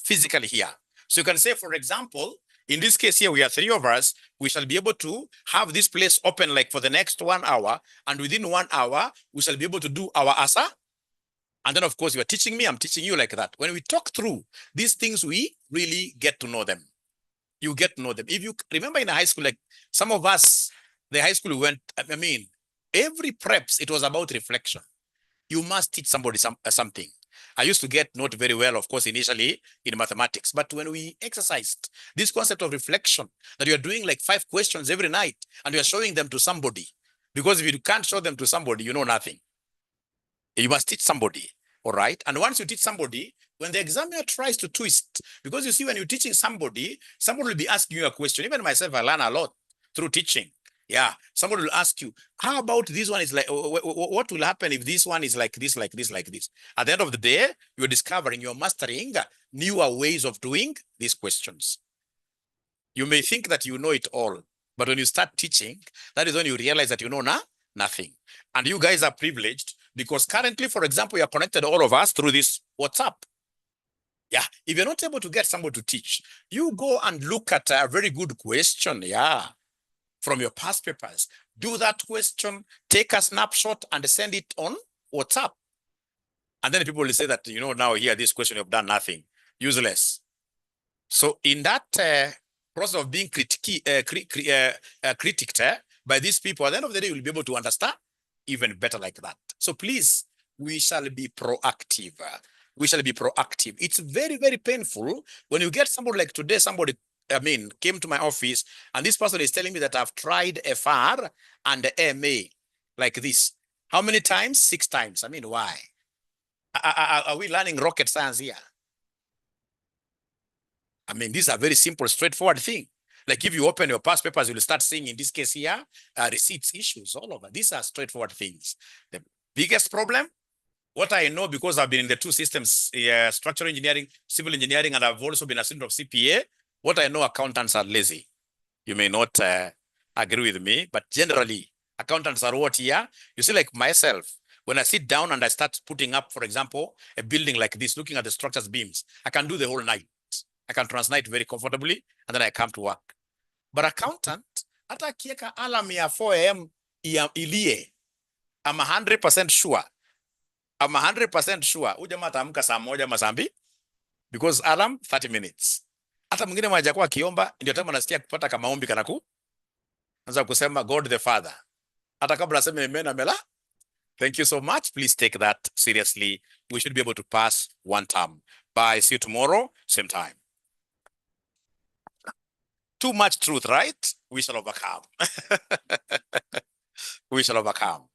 physically here. So you can say, for example, in this case here, we are 3 of us. We shall be able to have this place open like for the next 1 hour. And within 1 hour, we shall be able to do our ASA. And then, of course, you are teaching me, I'm teaching you like that. When we talk through these things, we really get to know them. You get to know them. If you remember in high school, like some of us, the high school went, I mean, every preps, it was about reflection. You must teach somebody something. I used to get not very well, of course, initially in mathematics. But when we exercised this concept of reflection, that you're doing like 5 questions every night and you're showing them to somebody, because if you can't show them to somebody, you know nothing. You must teach somebody, all right? And once you teach somebody, when the examiner tries to twist, because you see, when you're teaching somebody will be asking you a question. Even myself, I learn a lot through teaching. Yeah, somebody will ask you, how about this one is like, what will happen if this one is like this, like this, like this? At the end of the day, you're discovering, you're mastering newer ways of doing these questions. You may think that you know it all, but when you start teaching, that is when you realize that you know nothing. And you guys are privileged because currently, for example, you're connected, all of us, through this WhatsApp. Yeah, if you're not able to get somebody to teach, you go and look at a very good question, yeah, from your past papers. Do that question, take a snapshot and send it on WhatsApp. And then people will say that, you know, now here, this question, you've done nothing, useless. So in that process of being critiqued by these people, at the end of the day, you'll be able to understand even better like that. So please, we shall be proactive. We shall be proactive. It's very, very painful when you get somebody like today, somebody came to my office and this person is telling me that I've tried FR and MA like this. How many times? 6 times. I mean, why? Are we learning rocket science here? I mean, these are very simple, straightforward thing. Like if you open your past papers, you'll start seeing in this case here, receipts issues all over. These are straightforward things. The biggest problem, what I know, because I've been in the 2 systems, structural engineering, civil engineering, and I've also been a student of CPA, what I know, accountants are lazy. You may not agree with me, but generally, accountants are what here? You see, like myself, When I sit down and I start putting up, for example, a building like this, looking at the structures beams, I can do the whole night. I can transnight very comfortably, and then I come to work. But accountant, hata akieka alarm ya 4 a.m. ilie, I'm 100% sure. I'm 100% sure. Ujama ataamka saa moja masambi, because alarm 30 minutes. Hata mwingine mwajakuwa kiomba, ndio tama nasikia kupata kama ombi kanaku. Anza kusema God the Father. Hata kabla aseme amen amela. Thank you so much. Please take that seriously. We should be able to pass one term. Bye. See you tomorrow, same time. Too much truth, right? We shall overcome. We shall overcome.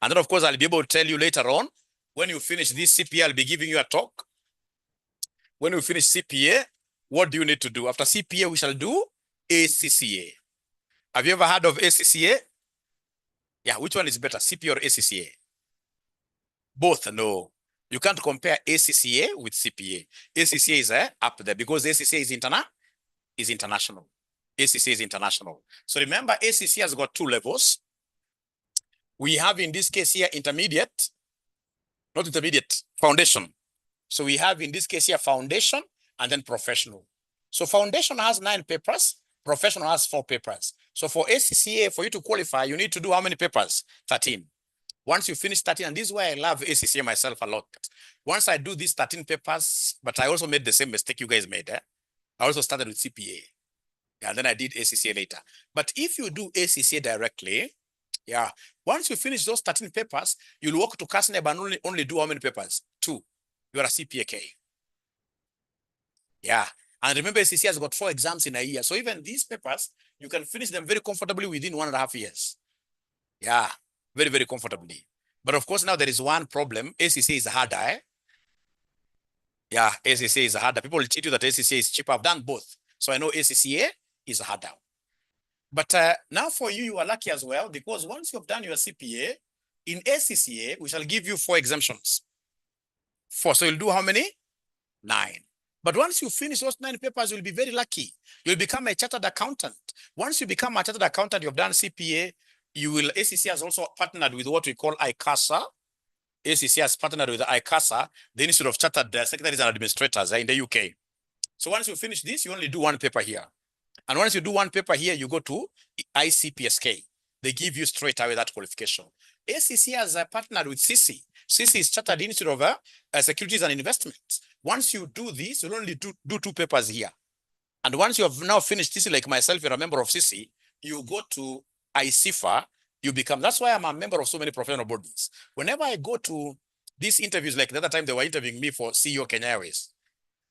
And then, of course, I'll be able to tell you later on, when you finish this CPA, I'll be giving you a talk. When you finish CPA, what do you need to do? After CPA, we shall do ACCA. Have you ever heard of ACCA? Yeah, which one is better, CPA or ACCA? Both, no. You can't compare ACCA with CPA. ACCA is up there because ACCA is international. ACCA is international. So remember, ACCA has got 2 levels. We have in this case here intermediate, not intermediate, foundation. So we have in this case here foundation and then professional. So foundation has 9 papers, professional has 4 papers. So for ACCA, for you to qualify, you need to do how many papers? 13. Once you finish 13, and this is why I love ACCA myself a lot. Once I do these 13 papers, but I also made the same mistake you guys made. I also started with CPA. And then I did ACCA later. But if you do ACCA directly, yeah, once you finish those 13 papers, you'll walk to CASNEB and only do how many papers? 2. You are a CPA. Yeah. And remember, ACCA has got 4 exams in a year. So even these papers, you can finish them very comfortably within 1.5 years. Yeah, very, very comfortably. But of course, now there is one problem. ACCA is harder. Yeah, ACCA is harder. People will cheat you that ACCA is cheaper. I've done both. So I know ACCA is harder. But now for you, you are lucky as well, because once you've done your CPA, in ACCA, we shall give you 4 exemptions. 4. So you'll do how many? 9. But once you finish those 9 papers, you'll be very lucky. You'll become a chartered accountant. Once you become a chartered accountant, you've done CPA, ACCA has also partnered with what we call ICASA. ACCA has partnered with ICASA, the Institute of Chartered Secretaries and Administrators in the UK. So once you finish this, you only do 1 paper here. And once you do 1 paper here, you go to ICPSK. They give you straight away that qualification. ACCA has partnered with CC. CC is Chartered Institute of Securities and Investments. Once you do this, you'll only do 2 papers here. And once you have now finished CC, like myself, you're a member of CC, you go to ICIFA, you become, that's why I'm a member of so many professional bodies. Whenever I go to these interviews, like the other time they were interviewing me for CEO Kenya Airways,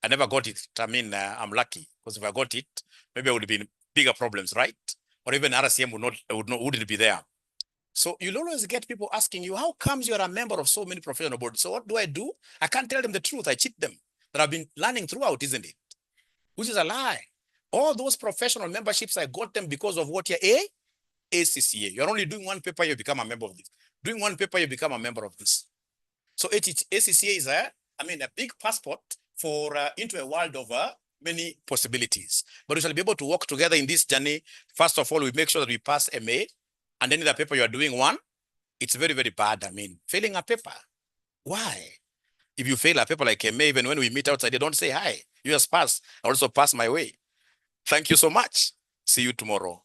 I never got it. I mean, I'm lucky, because if I got it, maybe I would have been bigger problems, right? Or even RCM wouldn't be there. So you'll always get people asking you, how comes you're a member of so many professional bodies? So what do? I can't tell them the truth. I cheat them. That I've been learning throughout, isn't it? Which is a lie. All those professional memberships, I got them because of what you're ACCA. You're only doing 1 paper, you become a member of this. Doing 1 paper, you become a member of this. So ACCA is a big passport for into a world of many possibilities. But we shall be able to walk together in this journey. First of all, we make sure that we pass MA, and then the paper you are doing 1, it's very, very bad. Failing a paper. Why? If you fail a paper like MA, even when we meet outside, they don't say hi. You just pass. I also pass my way. Thank you so much. See you tomorrow.